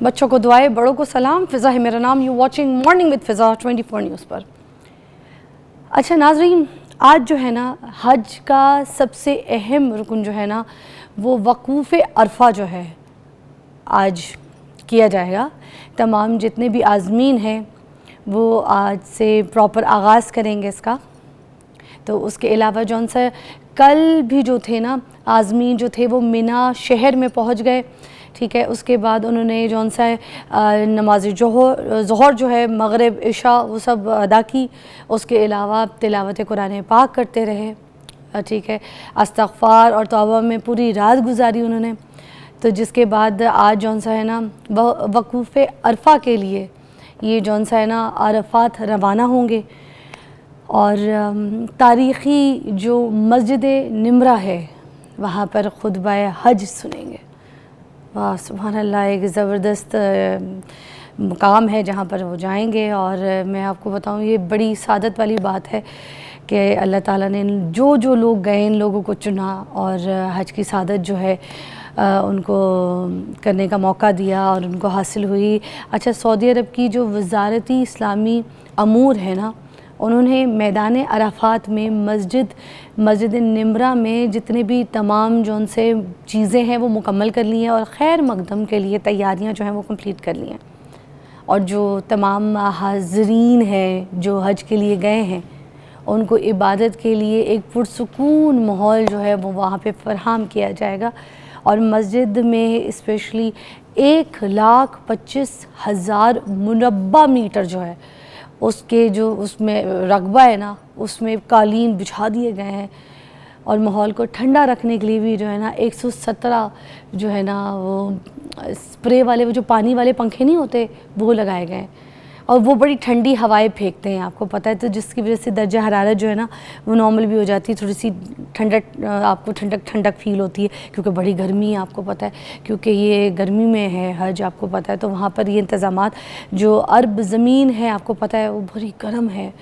बच्चों को दुआएं, बड़ों को सलाम। फ़िज़ा है मेरा नाम, you watching morning with Fiza 24 news पर। अच्छा नाज़रीन, आज जो है ना हज का सबसे अहम रुकन जो है ना वो वक़ूफ़ अरफ़ा जो है आज किया जाएगा। तमाम जितने भी आज़मीन हैं वो आज से प्रॉपर आगाज़ करेंगे इसका। तो उसके अलावा जौन सा कल भी जो थे ना आज़मीन जो थे वो मिना शहर में पहुंच गए, ठीक है। उसके बाद उन्होंने जौन सा नमाज ज़ोहर जो है, मगरिब, इशा वो सब अदा की। उसके अलावा तिलावत कुरान पाक करते रहे, ठीक है। इस्तिग़फ़ार और तौबा में पूरी रात गुजारी उन्होंने। तो जिसके बाद आज जौन सा है ना वक़ूफ़ अरफ़ा के लिए ये जौन सा है ना अरफ़ात रवाना होंगे और तारीख़ी जो मस्जिद निमरा है वहाँ पर खुतबा हज सुनेंगे। वाह सुभान अल्लाह, एक ज़बरदस्त मुकाम है जहाँ पर वो जाएंगे। और मैं आपको बताऊँ ये बड़ी सादत वाली बात है कि अल्लाह ताला ने जो जो लोग गए इन लोगों को चुना और हज की सादत जो है उनको करने का मौका दिया और उनको हासिल हुई। अच्छा, सऊदी अरब की जो वज़ारती इस्लामी अमूर है ना, उन्होंने मैदान अराफात में मस्जिद निमरा में जितने भी तमाम जो उनसे चीज़ें हैं वो मुकम्मल कर ली हैं और खैर मकदम के लिए तैयारियां जो हैं वो कंप्लीट कर ली हैं। और जो तमाम हाज़रीन हैं जो हज के लिए गए हैं उनको इबादत के लिए एक पुरसुकून माहौल जो है वो वहाँ पे फराहम किया जाएगा। और मस्जिद में स्पेशली 1,25,000 मुरब्बा मीटर जो है उसके जो उसमें रकबा है ना उसमें कालीन बिछा दिए गए हैं। और माहौल को ठंडा रखने के लिए भी जो है ना 117 जो है ना वो स्प्रे वाले वो जो पानी वाले पंखे नहीं होते वो लगाए गए हैं और वो बड़ी ठंडी हवाएं फेंकते हैं, आपको पता है। तो जिसकी वजह से दर्जा हरारत जो है ना वो नॉर्मल भी हो जाती है, थोड़ी सी ठंडक आपको ठंडक फील होती है क्योंकि बड़ी गर्मी है, आपको पता है, क्योंकि ये गर्मी में है हज, आपको पता है। तो वहाँ पर ये इंतज़ामात जो अरब ज़मीन है आपको पता है वो बड़ी गर्म है,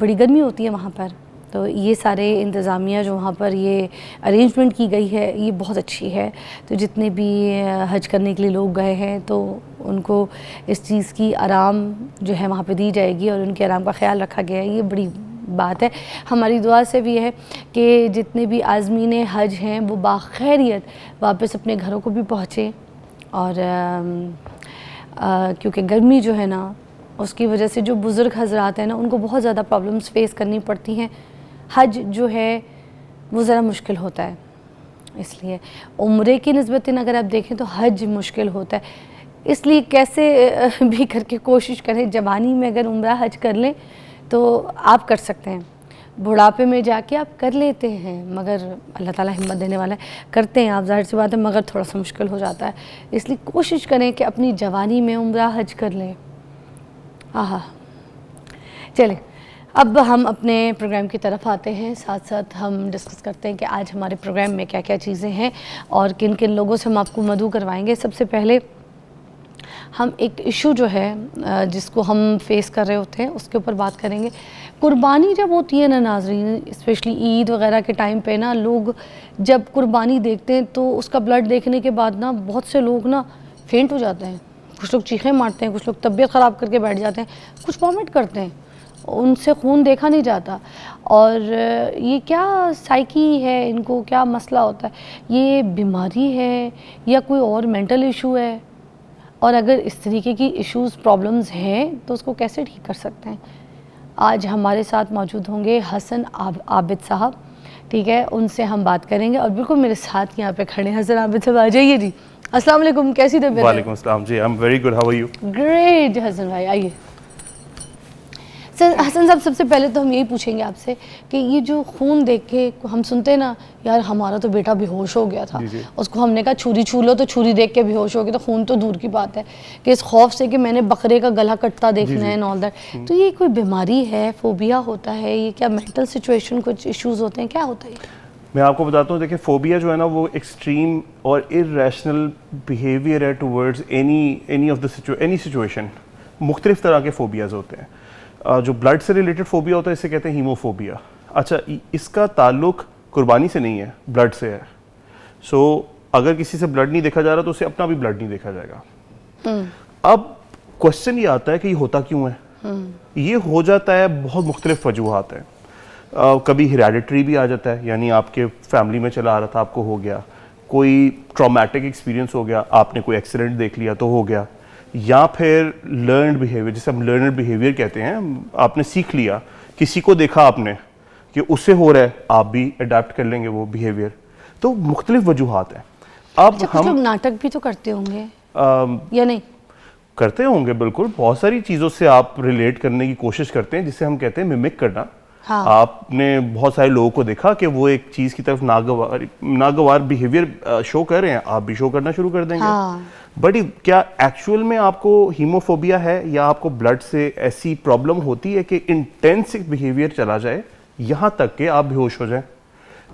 बड़ी गर्मी होती है वहाँ पर। तो ये सारे इंतज़ामिया जो वहाँ पर ये अरेंजमेंट की गई है ये बहुत अच्छी है। तो जितने भी हज करने के लिए लोग गए हैं तो उनको इस चीज़ की आराम जो है वहाँ पे दी जाएगी और उनके आराम का ख्याल रखा गया है, ये बड़ी बात है। हमारी दुआ से भी है कि जितने भी आज़मीन हज हैं वो बाखैरियत वापस अपने घरों को भी पहुँचें। और क्योंकि गर्मी जो है ना उसकी वजह से जो बुज़ुर्ग हज़रात हैं ना उनको बहुत ज़्यादा प्रॉब्लम्स फ़ेस करनी पड़ती हैं। हज जो है वो ज़रा मुश्किल होता है, इसलिए उम्रे की निस्बत अगर आप देखें तो हज मुश्किल होता है। इसलिए कैसे भी करके कोशिश करें, जवानी में अगर उम्रा हज कर लें तो आप कर सकते हैं, बुढ़ापे में जाके आप कर लेते हैं, मगर अल्लाह ताला हिम्मत देने वाला है, करते हैं आप, ज़ाहिर सी बात है, मगर थोड़ा सा मुश्किल हो जाता है। इसलिए कोशिश करें कि अपनी जवानी में उम्रा हज कर लें। आहा, चलें अब हम अपने प्रोग्राम की तरफ आते हैं। साथ साथ हम डिस्कस करते हैं कि आज हमारे प्रोग्राम में क्या क्या चीज़ें हैं और किन किन लोगों से हम आपको मदऊ करवाएंगे। सबसे पहले हम एक इशू जो है जिसको हम फेस कर रहे होते हैं उसके ऊपर बात करेंगे। कुर्बानी जब होती है ना नाज़रीन, स्पेशली ईद वगैरह के टाइम पे ना लोग जब कुर्बानी देखते हैं तो उसका ब्लड देखने के बाद ना बहुत से लोग ना फेंट हो जाते हैं, कुछ लोग चीखें मारते हैं, कुछ लोग तबीयत ख़राब करके बैठ जाते हैं, कुछ वॉमिट करते हैं, उनसे खून देखा नहीं जाता। और ये क्या साइकी है, इनको क्या मसला होता है, ये बीमारी है या कोई और मेंटल इशू है, और अगर इस तरीके की इश्यूज़ प्रॉब्लम्स हैं तो उसको कैसे ठीक कर सकते हैं। आज हमारे साथ मौजूद होंगे हसन आबिद साहब, ठीक है, उनसे हम बात करेंगे। और बिल्कुल मेरे साथ यहाँ पे खड़े हैं हसन आबिद साहब, आ जाइए जी। अस्सलाम वालेकुम, कैसी तबीयत है? वालेकुम अस्सलाम जी, I am very good, how are you? Great Hasan भाई, आइए। सर हसन साहब, सबसे पहले तो हम यही पूछेंगे आपसे कि ये जो खून देख के हम सुनते हैं ना, यार हमारा तो बेटा बेहोश हो गया था, उसको हमने कहा छुरी छू लो तो छुरी देख के बेहोश हो गया, तो खून तो दूर की बात है कि इस खौफ से कि मैंने बकरे का गला कटता देखना है एंड ऑल दैट। तो ये कोई बीमारी है, फोबिया होता है, ये क्या मेंटल सिचुएशन कुछ इश्यूज होते हैं, क्या होता है? मैं आपको बताता हूँ, देखिए फोबिया जो है ना वो एक्सट्रीम और इर्रेशनल बिहेवियर है towards any of the any situation. मुख्तलिफ तरह के फोबियाज होते हैं। जो ब्लड से रिलेटेड फोबिया होता है इसे कहते हैं हीमोफोबिया। अच्छा, इसका ताल्लुक कुर्बानी से नहीं है, ब्लड से है। सो अगर किसी से ब्लड नहीं देखा जा रहा तो उसे अपना भी ब्लड नहीं देखा जाएगा। अब क्वेश्चन ये आता है कि ये होता क्यों है। ये हो जाता है, बहुत मुख्तलिफ वजूहात हैं। कभी हेरिडिटरी भी आ जाता है, यानी आपके फैमिली में चला आ रहा था, आपको हो गया, कोई ट्रॉमेटिक एक्सपीरियंस हो गया, आपने कोई एक्सीडेंट देख लिया तो हो गया, या फिर लर्नड बिहेवियर, जिसे हम लर्नड बिहेवियर कहते हैं, आपने सीख लिया, किसी को देखा आपने कि उससे हो रहा है, आप भी अडेप्ट कर लेंगे वो बिहेवियर। तो मुख्तलिफ वजूहात हैं। अब अच्छा, कुछ लोग नाटक भी तो करते होंगे या नहीं? करते होंगे, बिल्कुल। बहुत सारी चीज़ों से आप रिलेट करने की कोशिश करते हैं, जिसे हम कहते हैं मिमिक करना। हाँ। आपने बहुत सारे लोगों को देखा कि वो एक चीज़ की तरफ नागवार बिहेवियर शो कर रहे हैं, आप भी शो करना शुरू कर देंगे। हाँ। बट क्या एक्चुअल में आपको हीमोफोबिया है, या आपको ब्लड से ऐसी प्रॉब्लम होती है कि इंटेंस बिहेवियर चला जाए, यहाँ तक कि आप बेहोश हो जाएं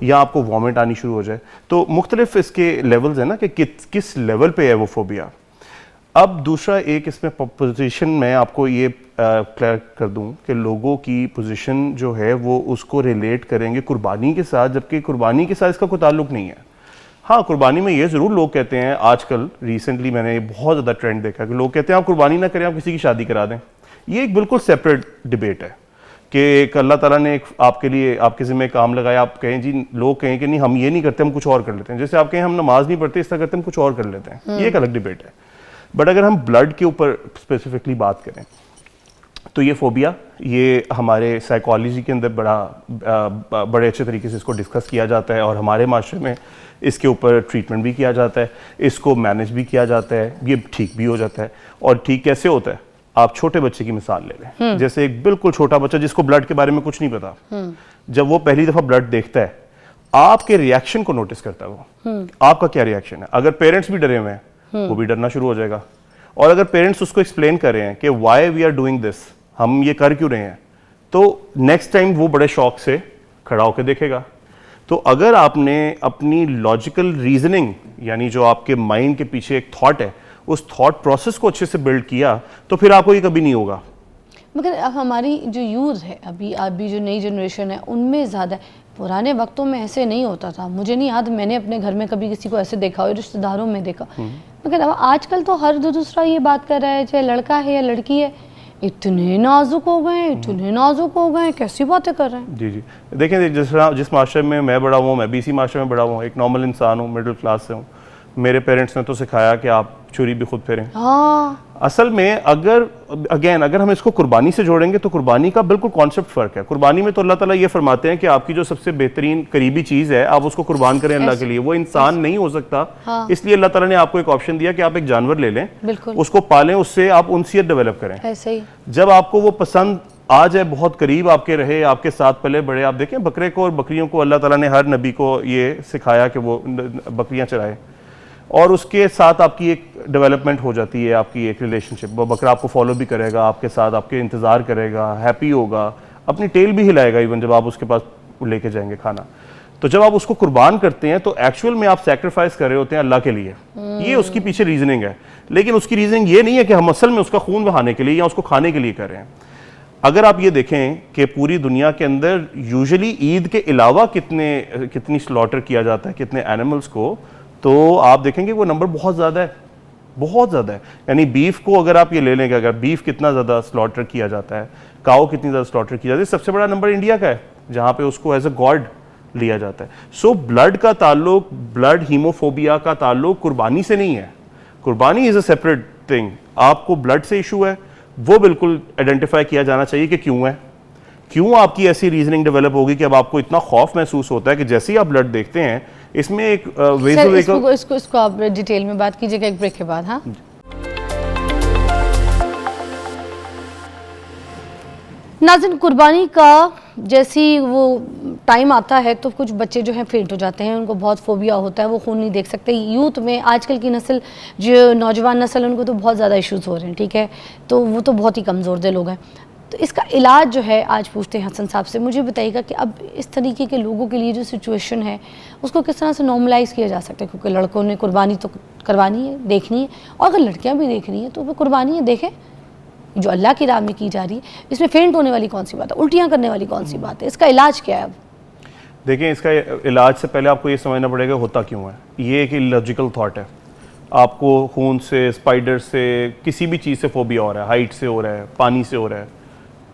या आपको वॉमिट आनी शुरू हो जाए? तो मुख्तलिफ इसके लेवल्स हैं ना कि किस लेवल पे है वो फोबिया। अब दूसरा एक इसमें पोजीशन मैं आपको ये क्लियर कर दूं कि लोगों की पोजीशन जो है वो उसको रिलेट करेंगे कुर्बानी के साथ, जबकि कुर्बानी के साथ इसका कोई ताल्लुक नहीं है। हाँ, कुर्बानी में ये ज़रूर लोग कहते हैं, आजकल रिसेंटली मैंने बहुत ज़्यादा ट्रेंड देखा कि लोग कहते हैं आप कुर्बानी ना करें, आप किसी की शादी करा दें। ये एक बिल्कुल सेपरेट डिबेट है कि एक अल्लाह ताला ने एक आपके लिए आपके ज़िम्मे काम लगाया, आप कहें जी, लोग कहें कि नहीं हम ये नहीं करते, हम कुछ और कर लेते हैं। जैसे आप कहें हम नमाज नहीं पढ़ते, इस तरह करते हम कुछ और कर लेते हैं। ये एक अलग डिबेट है। बट अगर हम ब्लड के ऊपर स्पेसिफिकली बात करें तो ये फोबिया, ये हमारे साइकोलॉजी के अंदर बड़े अच्छे तरीके से इसको डिस्कस किया जाता है, और हमारे माशरे में इसके ऊपर ट्रीटमेंट भी किया जाता है, इसको मैनेज भी किया जाता है, ये ठीक भी हो जाता है। और ठीक कैसे होता है? आप छोटे बच्चे की मिसाल ले लें। जैसे एक बिल्कुल छोटा बच्चा जिसको ब्लड के बारे में कुछ नहीं पता, जब वो पहली दफ़ा ब्लड देखता है, आपके रिएक्शन को नोटिस करता है वो। आपका क्या रिएक्शन है? अगर पेरेंट्स भी डरे हुए हैं, वो भी डरना शुरू हो जाएगा। और अगर पेरेंट्स उसको एक्सप्लेन कर रहे हैं कि why we are doing this, हम ये कर क्यों रहे हैं, तो नेक्स्ट टाइम वो बड़े शौक से खड़ा होकर देखेगा। तो अगर आपने अपनी लॉजिकल रीजनिंग, यानी जो आपके माइंड के पीछे एक थॉट है, उस थॉट प्रोसेस को अच्छे से बिल्ड किया, तो फिर आपको ये कभी नहीं होगा। मगर अब हमारी जो यूथ है, अभी जो नई जनरेशन है, उनमें ज़्यादा, पुराने वक्तों में ऐसे नहीं होता था। मुझे नहीं याद मैंने अपने घर में कभी किसी को ऐसे देखा हो, रिश्तेदारों में देखा। मगर अब आजकल तो हर दूसरा ये बात कर रहा है, चाहे लड़का है या लड़की है, इतने नाजुक हो गए, इतने नाजुक हो गए, कैसी बातें कर रहे हैं। जी जी, देखें, जिस माशरे में मैं बड़ा हुआ, मैं भी इसी माशरे में बड़ा हुआ, एक नॉर्मल इंसान हूँ, मिडिल क्लास से हूँ। मेरे पेरेंट्स ने तो सिखाया कि आप छुरी भी खुद फेरें। हाँ। असल में अगर हम इसको कुर्बानी से जोड़ेंगे तो कुर्बानी का बिल्कुल कॉन्सेप्ट फ़र्क है। कुर्बानी में तो अल्लाह ताला ये फरमाते हैं कि आपकी जो सबसे बेहतरीन करीबी चीज़ है, आप उसको कुर्बान करें अल्लाह के लिए। वो इंसान नहीं हो सकता। हाँ। इसलिए अल्लाह ताला ने आपको एक ऑप्शन दिया कि आप एक जानवर ले लें, बिल्कुल, उसको पालें, उससे आप उनसियत डेवलप करें। ऐसे ही जब आपको वो पसंद आ जाए, बहुत करीब आपके रहे, आपके साथ पले बड़े, आप देखें बकरे को और बकरियों को अल्लाह ताला ने हर नबी को ये सिखाया कि वो बकरियां चराए, और उसके साथ आपकी एक डेवलपमेंट हो जाती है, आपकी एक रिलेशनशिप। वो बकरा आपको फॉलो भी करेगा, आपके साथ आपके इंतज़ार करेगा, हैप्पी होगा, अपनी टेल भी हिलाएगा इवन जब आप उसके पास लेके जाएंगे खाना। तो जब आप उसको कुर्बान करते हैं तो एक्चुअल में आप सैक्रिफाइस कर रहे होते हैं अल्लाह के लिए। ये उसकी पीछे रीजनिंग है, लेकिन उसकी रीजनिंग ये नहीं है कि हम असल में उसका खून बहाने के लिए या उसको खाने के लिए कर रहे हैं। अगर आप ये देखें कि पूरी दुनिया के अंदर यूजुअली ईद के अलावा कितनी स्लॉटर किया जाता है, कितने एनिमल्स को, तो आप देखेंगे वो नंबर बहुत ज़्यादा है, बहुत ज़्यादा है। यानी बीफ को अगर आप ये ले लेंगे, अगर बीफ कितना ज़्यादा स्लॉटर किया जाता है, काऊ कितनी ज़्यादा स्लॉटर किया जाता है, सबसे बड़ा नंबर इंडिया का है जहाँ पे उसको एज अ गॉड लिया जाता है। सो ब्लड का ताल्लुक, ब्लड हीमोफोबिया का ताल्लुक कुर्बानी से नहीं है। कुर्बानी इज़ अ सेपरेट थिंग। आपको ब्लड से इशू है, वो बिल्कुल आइडेंटिफाई किया जाना चाहिए कि क्यों है, क्यों आपकी ऐसी रीजनिंग डेवलप होगी कि अब आपको इतना खौफ महसूस होता है कि जैसे ही आप ब्लड देखते हैं, इसमें एक इसको आप डिटेल में बात कीजिएगा एक ब्रेक के बाद। हाँ, नाज़रीन, कुर्बानी का जैसी वो टाइम आता है तो कुछ बच्चे जो हैं फेंट हो जाते हैं, उनको बहुत फोबिया होता है, वो खून नहीं देख सकते। यूथ में आजकल की नस्ल, जो नौजवान नस्ल, उनको तो बहुत ज़्यादा इश्यूज़ हो रहे हैं, ठीक है, तो वो तो बहुत ही कमज़ोर दिल लोग हैं। तो इसका इलाज जो है आज पूछते हैं हसन साहब से। मुझे बताइएगा कि अब इस तरीके के लोगों के लिए जो सिचुएशन है उसको किस तरह से नॉर्मलाइज़ किया जा सकता है, क्योंकि लड़कों ने कुर्बानी तो करवानी है, देखनी है, और अगर लड़कियां भी देख रही हैं तो वो कुर्बानी है, देखें जो अल्लाह की राह में की जा रही है। इसमें फेंट होने वाली कौन सी बात है, उल्टियाँ करने वाली कौन सी बात है, इसका इलाज क्या है? अब देखें, इसका इलाज से पहले आपको ये समझना पड़ेगा होता क्यों है। ये एक इलॉजिकल थॉट है आपको खून से, स्पाइडर से, किसी भी चीज़ से फोबिया हो रहा है, हाइट से हो रहा है, पानी से हो रहा है,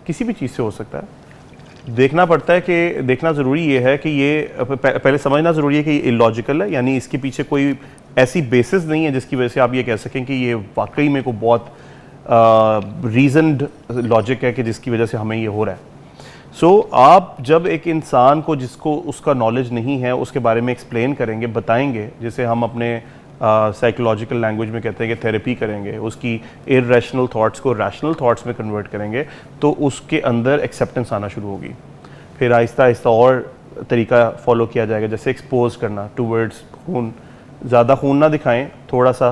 किसी भी चीज़ से हो सकता है। देखना पड़ता है कि देखना ज़रूरी ये है कि ये पहले समझना ज़रूरी है कि ये इलॉजिकल है, यानी इसके पीछे कोई ऐसी बेसिस नहीं है जिसकी वजह से आप ये कह सकें कि ये वाकई में को बहुत रीजनड लॉजिक है कि जिसकी वजह से हमें ये हो रहा है। सो आप जब एक इंसान को जिसको उसका नॉलेज नहीं है उसके बारे में एक्सप्लेन करेंगे, बताएंगे, जिसे हम अपने साइकोलॉजिकल लैंग्वेज में कहते हैं कि थेरेपी करेंगे, उसकी इरेशनल थॉट्स को रैशनल थॉट्स में कन्वर्ट करेंगे, तो उसके अंदर एक्सेप्टेंस आना शुरू होगी। फिर आहिस्ता आहिस्ता और तरीका फॉलो किया जाएगा, जैसे एक्सपोज करना टूवर्ड्स खून, ज़्यादा खून ना दिखाएं, थोड़ा सा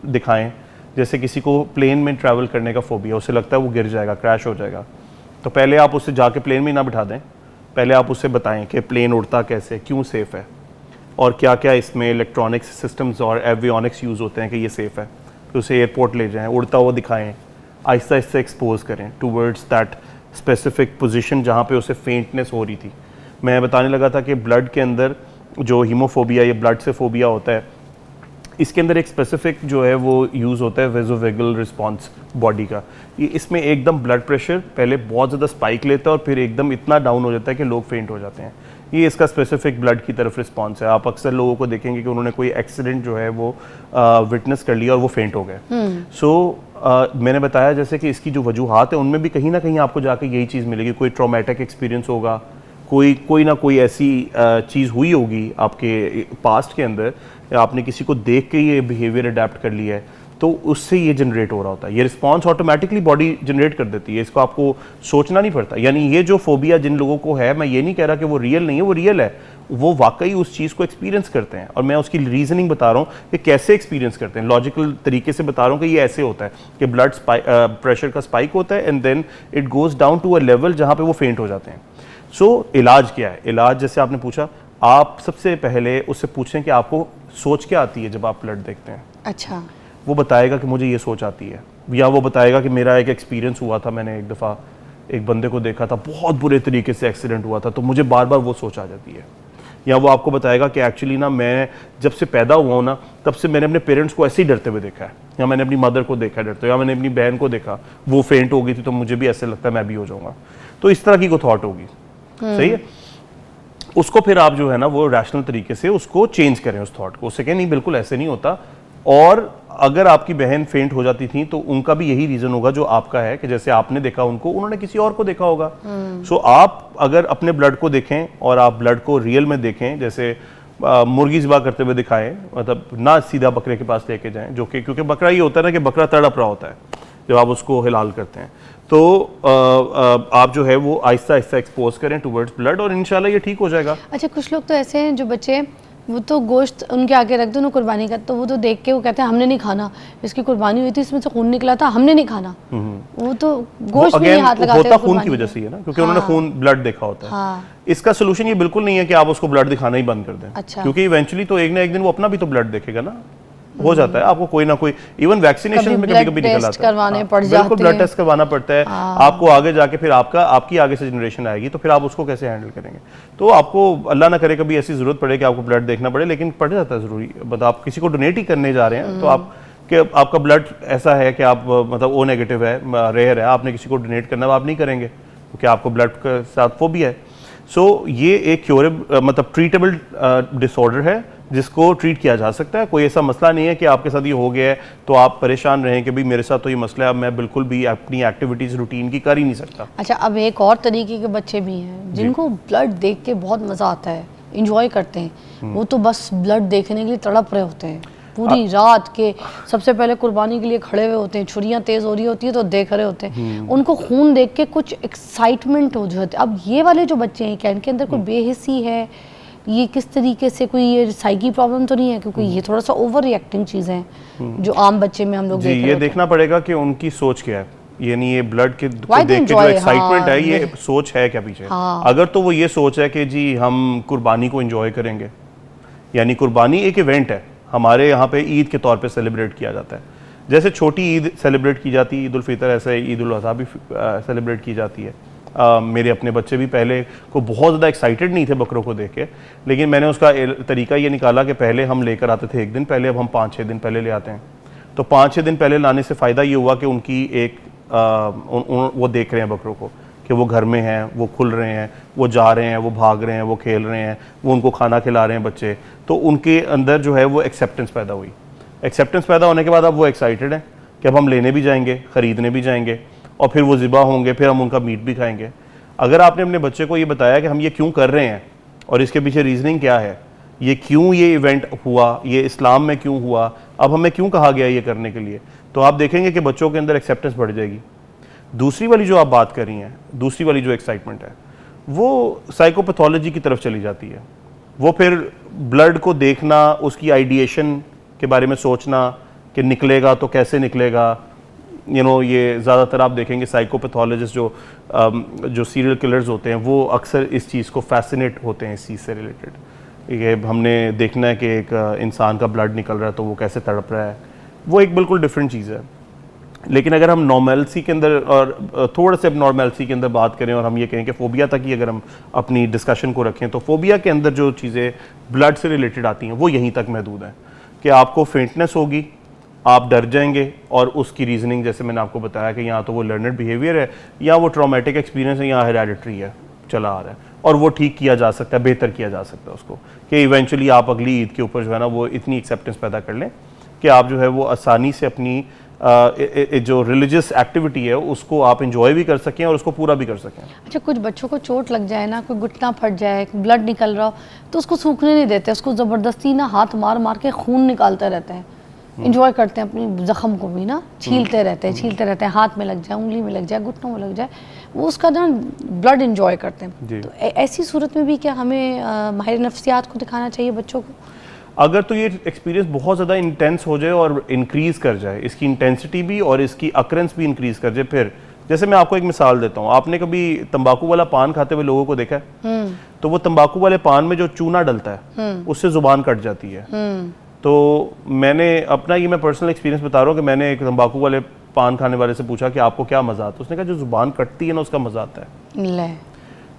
दिखाएं। जैसे किसी को प्लेन में ट्रैवल करने का फोबिया, उसे लगता है वो गिर जाएगा, क्रैश हो जाएगा, तो पहले आप उससे जाके प्लेन में ना बिठा दें, पहले आप उससे बताएं कि प्लेन उड़ता कैसे, क्यों सेफ़ है, और क्या क्या इसमें इलेक्ट्रॉनिक्स सिस्टम्स और एवियोनिक्स यूज़ होते हैं कि ये सेफ़ है। तो उसे एयरपोर्ट ले जाएं, उड़ता हुआ दिखाएं, आहिस्ता आहिस्ता एक्सपोज करें टूवर्ड्स दैट स्पेसिफिक पोजीशन जहाँ पे उसे फेंटनेस हो रही थी। मैं बताने लगा था कि ब्लड के अंदर जो हीमोफोबिया या ब्लड से फोबिया होता है, इसके अंदर एक स्पेसिफिक जो है वो यूज़ होता है वेसोवेगल रिस्पॉन्स बॉडी का। ये इसमें एकदम ब्लड प्रेशर पहले बहुत ज़्यादा स्पाइक लेता है और फिर एकदम इतना डाउन हो जाता है कि लोग फेंट हो जाते हैं। ये इसका स्पेसिफिक ब्लड की तरफ रिस्पॉन्स है। आप अक्सर लोगों को देखेंगे कि उन्होंने कोई एक्सीडेंट जो है वो विटनेस कर लिया और वो फेंट हो गए। मैंने बताया जैसे कि इसकी जो वजूहात है उनमें भी कहीं ना कहीं आपको जाके यही चीज़ मिलेगी, कोई ट्रॉमेटिक एक्सपीरियंस होगा, कोई ना कोई ऐसी चीज़ हुई होगी आपके पास्ट के अंदर, या आपने किसी को देख के ये बिहेवियर अडेप्ट कर लिया है, तो उससे ये जनरेट हो रहा होता है। ये रिस्पांस ऑटोमेटिकली बॉडी जनरेट कर देती है, इसको आपको सोचना नहीं पड़ता। यानी ये जो फोबिया जिन लोगों को है, मैं ये नहीं कह रहा कि वो रियल नहीं है, वो रियल है, वो वाकई उस चीज़ को एक्सपीरियंस करते हैं, और मैं उसकी रीजनिंग बता रहा हूँ कि कैसे एक्सपीरियंस करते हैं, लॉजिकल तरीके से बता रहा हूँ कि ये ऐसे होता है कि ब्लड प्रेशर का स्पाइक होता है and then it goes down to a level जहाँ पे वो फेंट हो जाते हैं। इलाज क्या है? इलाज जैसे आपने पूछा, आप सबसे पहले उससे पूछें कि आपको सोच क्या आती है जब आप ब्लड देखते हैं। अच्छा। वो बताएगा कि मुझे ये सोच आती है, या वो बताएगा कि मेरा एक एक्सपीरियंस हुआ था, मैंने एक दफ़ा एक बंदे को देखा था, बहुत बुरे तरीके से एक्सीडेंट हुआ था, तो मुझे बार बार वो सोच आ जाती है। या वो आपको बताएगा कि एक्चुअली ना मैं जब से पैदा हुआ हूँ ना, तब से मैंने अपने पेरेंट्स को ऐसे ही डरते हुए देखा है, या मैंने अपनी मदर को देखा डरते हुए, या मैंने अपनी बहन को देखा वो फेंट हो गई थी, तो मुझे भी ऐसे लगता है मैं भी हो जाऊँगा। तो इस तरह की कोई थॉट होगी, सही है। उसको फिर आप जो है ना वो रैशनल तरीके से उसको चेंज करें उस थॉट को, उससे कहें नहीं बिल्कुल ऐसे नहीं होता। और अगर आपकी बहन फेंट हो जाती थी तो उनका भी यही रीजन होगा जो आपका है, कि जैसे आपने देखा उनको, उन्होंने किसी और को देखा होगा। सो आप अगर अपने ब्लड को देखें और आप ब्लड को रियल में देखें, जैसे मुर्गी ज़िबा करते हुए दिखाएं, मतलब ना सीधा बकरे के पास लेके जाएं, जो कि क्योंकि बकरा ये होता है ना कि बकरा तड़प रहा होता है जब आप उसको हिलाल करते हैं, तो आप जो है वो आहिस्ता आहिस्ता एक्सपोज करें टुवर्ड्स ब्लड और इंशाल्लाह ये ठीक हो जाएगा। अच्छा, कुछ लोग तो ऐसे हैं जो बच्चे, वो तो गोश्त उनके आगे रख दो ना कुर्बानी का, तो वो तो देख के वो कहते हैं हमने नहीं खाना, इसकी कुर्बानी हुई थी, इसमें से खून निकला था, हमने नहीं खाना। वो तो गोश्त में हाथ लगाते हैं, होता खून की वजह से है ना, क्योंकि उन्होंने खून ब्लड देखा होता है। हाँ। इसका सोल्यूशन ये बिल्कुल नहीं है कि आप उसको ब्लड दिखाना ही बंद कर दें। अच्छा। क्योंकि इवेंचुअली तो एक ना एक दिन वो अपना भी तो ब्लड देखेगा ना, हो जाता है आपको कोई ना कोई, इवन वैक्सीनेशन में कभी-कभी निकल आता है, करवाने पड़ जाते हैं, बिल्कुल ब्लड टेस्ट करवाना पड़ता है आपको। आगे जाके फिर आपकी आगे से जनरेशन आएगी, तो फिर आप उसको कैसे हैंडल करेंगे? तो आपको अल्लाह ना करे कभी ऐसी जरूरत पड़े कि आपको ब्लड देखना पड़े, लेकिन पड़ जाता है जरूरी। मतलब आप किसी को डोनेट ही करने जा रहे हैं, तो आपका ब्लड ऐसा है कि आप मतलब ओ नेगेटिव है, रेयर है, आपने किसी को डोनेट करना आप नहीं करेंगे क्योंकि आपको ब्लड के साथ फोबिया है। ये एक क्योरेबल मतलब ट्रीटेबल डिसऑर्डर है जिसको ट्रीट किया जा सकता है। कोई ऐसा मसला नहीं है कि आपके साथ ये हो गया है तो आप परेशान रहें कि भाई मेरे साथ तो ये मसला है, अब मैं बिल्कुल भी अपनी एक्टिविटीज़ रूटीन की कर ही नहीं सकता। अच्छा, अब एक और तरीके के बच्चे भी हैं जिनको ब्लड देख के बहुत मज़ा आता है, इंजॉय करते हैं, वो तो बस ब्लड देखने के लिए तड़प रहे होते हैं पूरी रात के, सबसे पहले कुर्बानी के लिए खड़े हुए होते हैं, छुरियाँ तेज़ हो रही होती है तो देख रहे होते हैं, उनको खून देख के कुछ एक्साइटमेंट हो जाती है। अब ये वाले जो बच्चे हैं, क्या इनके अंदर कोई बेहिसी है? ये किस तरीके से, कोई ये साइकी प्रॉब्लम तो नहीं है? क्योंकि ये थोड़ा सा ओवर रिएक्टिंग चीज़ें हैं जो आम बच्चे में हम लोग देख रहे हैं। ये देखना पड़ेगा कि उनकी सोच क्या है, यानी ये ब्लड के देख के जो एक्साइटमेंट है, ये सोच है क्या पीछे? अगर तो वो ये सोच है कि जी हम कुर्बानी को एंजॉय करेंगे, यानी कुर्बानी एक इवेंट है, हमारे यहाँ पे ईद के तौर पे सेलिब्रेट किया जाता है, जैसे छोटी ईद सेलिब्रेट की जाती है ईद उल फितर, ऐसे ईद उल अज़हा भी सेलिब्रेट की जाती है। मेरे अपने बच्चे भी पहले को बहुत ज़्यादा एक्साइटेड नहीं थे बकरों को देख के, लेकिन मैंने उसका तरीका ये निकाला कि पहले हम लेकर आते थे 1 दिन पहले, अब हम 5-6 दिन पहले ले आते हैं। तो 5-6 दिन पहले लाने से फ़ायदा ये हुआ कि उनकी एक वो देख रहे हैं बकरों को कि वो घर में हैं, वो खुल रहे हैं, वो जा रहे हैं, वो भाग रहे हैं, वो खेल रहे हैं, वो उनको खाना खिला रहे हैं बच्चे, तो उनके अंदर जो है वो एक्सेप्टेंस पैदा हुई। एक्सेप्टेंस पैदा होने के बाद अब वो एक्साइटेड हैं कि अब हम लेने भी जाएंगे, ख़रीदने भी जाएंगे, और फिर वो ज़िबा होंगे, फिर हम उनका मीट भी खाएंगे। अगर आपने अपने बच्चे को ये बताया कि हम ये क्यों कर रहे हैं और इसके पीछे रीज़निंग क्या है, ये क्यों ये इवेंट हुआ, ये इस्लाम में क्यों हुआ, अब हमें क्यों कहा गया ये करने के लिए, तो आप देखेंगे कि बच्चों के अंदर एक्सेप्टेंस बढ़ जाएगी। दूसरी वाली जो आप बात कर रही हैं, दूसरी वाली जो एक्साइटमेंट है, वो साइकोपैथोलॉजी की तरफ चली जाती है। वो फिर ब्लड को देखना, उसकी आइडिएशन के बारे में सोचना कि निकलेगा तो कैसे निकलेगा, ये ज़्यादातर आप देखेंगे साइकोपैथोलॉजिस्ट जो सीरियल किलर्स होते हैं वो अक्सर इस चीज़ को फैसिनेट होते हैं, इस चीज़ से रिलेटेड। ये हमने देखना है कि एक इंसान का ब्लड निकल रहा है तो वो कैसे तड़प रहा है, वो एक बिल्कुल डिफरेंट चीज़ है। लेकिन अगर हम नॉर्मलसी के अंदर और थोड़े से नॉर्मलसी के अंदर बात करें और हम ये कहें कि फोबिया तक ही अगर हम अपनी डिस्कशन को रखें, तो फोबिया के अंदर जो चीज़ें ब्लड से रिलेटेड आती हैं वो यहीं तक महदूद हैं कि आपको फेंटनेस होगी, आप डर जाएंगे, और उसकी रीजनिंग जैसे मैंने आपको बताया कि यहाँ तो वो लर्नड बिहेवियर है या वो ट्रॉमेटिक एक्सपीरियंस है या हेरेडिटरी है, चला आ रहा है, और वो ठीक किया जा सकता है, बेहतर किया जा सकता है उसको, कि इवेंचुअली आप अगली ईद के ऊपर जो है ना वो इतनी एक्सेप्टेंस पैदा कर लें कि आप जो है वो आसानी से अपनी जो रिलीजियस एक्टिविटी है उसको आप इंजॉय भी कर सकें और उसको पूरा भी कर सकें। अच्छा, कुछ बच्चों को चोट लग जाए ना, कोई घुटना फट जाए, ब्लड निकल रहा हो, तो उसको सूखने नहीं देते, उसको ज़बरदस्ती ना हाथ मार मार के खून निकालते रहते हैं, इंजॉय करते हैं अपनी ज़ख्म को भी ना, छीलते रहते हैं, हाथ में लग जाए, उंगली में लग जाए, घुटनों में लग जाए, वो उसका ना ब्लड इंजॉय करते हैं। तो ऐसी सूरत में भी क्या हमें माहिर नफ्सियात को दिखाना चाहिए बच्चों को? अगर तो ये एक्सपीरियंस बहुत ज़्यादा इंटेंस हो जाए और इंक्रीज़ कर जाए, इसकी इंटेंसिटी भी और इसकी अकरेंस भी इंक्रीज़ कर जाए, फिर जैसे मैं आपको एक मिसाल देता हूँ, आपने कभी तंबाकू वाला पान खाते हुए लोगों को देखा है? तो वो तंबाकू वाले पान में जो चूना डलता है उससे ज़ुबान कट जाती है। तो मैंने अपना ये मैं पर्सनल एक्सपीरियंस बता रहा हूँ कि मैंने एक तंबाकू वाले पान खाने वाले से पूछा कि आपको क्या मज़ा आता है, उसने कहा जो ज़ुबान कटती है ना उसका मज़ा आता है।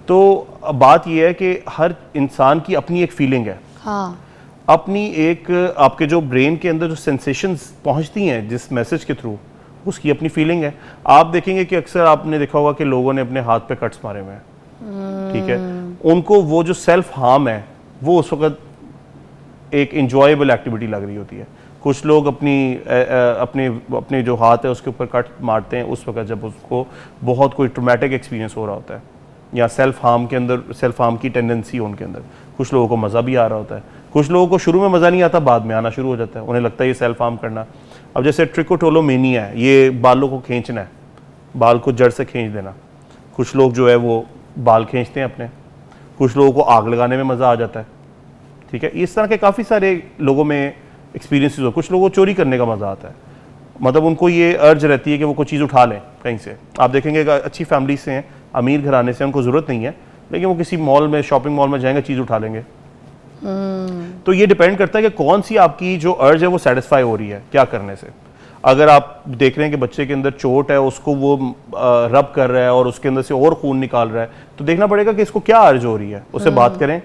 तो बात यह है कि हर इंसान की अपनी एक फीलिंग है, हाँ, अपनी एक आपके जो ब्रेन के अंदर जो सेंसेशंस पहुंचती हैं जिस मैसेज के थ्रू, उसकी अपनी फीलिंग है। आप देखेंगे कि अक्सर आपने देखा होगा कि लोगों ने अपने हाथ पे कट्स मारे हुए हैं, ठीक है, उनको वो जो सेल्फ हार्म है वो उस वक्त एक इंजॉयबल एक्टिविटी लग रही होती है। कुछ लोग अपने जो हाथ है उसके ऊपर कट मारते हैं उस वक्त जब उसको बहुत कोई ट्रॉमेटिक एक्सपीरियंस हो रहा होता है या सेल्फ हार्म की टेंडेंसी उनके अंदर। कुछ लोगों को मज़ा भी आ रहा होता है, कुछ लोगों को शुरू में मज़ा नहीं आता, बाद में आना शुरू हो जाता है, उन्हें लगता है ये सेल्फ हार्म करना। अब जैसे ट्रिकोटोलोमेनिया है, ये बालों को खींचना है, बाल को जड़ से खींच देना। कुछ लोग जो है वो बाल खींचते हैं अपने, कुछ लोगों को आग लगाने में मज़ा आ जाता है, ठीक है। इस तरह के काफ़ी सारे लोगों में एक्सपीरियंसेस हो। कुछ लोगों को चोरी करने का मज़ा आता है, मतलब उनको ये अर्ज रहती है कि वो कोई चीज़ उठा लें कहीं से। आप देखेंगे अच्छी फैमिली से हैं, अमीर घराने से, उनको ज़रूरत नहीं है, लेकिन वो किसी मॉल में, शॉपिंग मॉल में जाएंगे, चीज़ उठा लेंगे। तो ये डिपेंड करता है कि कौन सी आपकी जो अर्ज है वो सेटिस्फाई हो रही है क्या करने से। अगर आप देख रहे हैं कि बच्चे के अंदर चोट है, उसको वो रब कर रहा है और उसके अंदर से और खून निकाल रहा है, तो देखना पड़ेगा कि इसको क्या अर्ज हो रही है, उससे बात करें,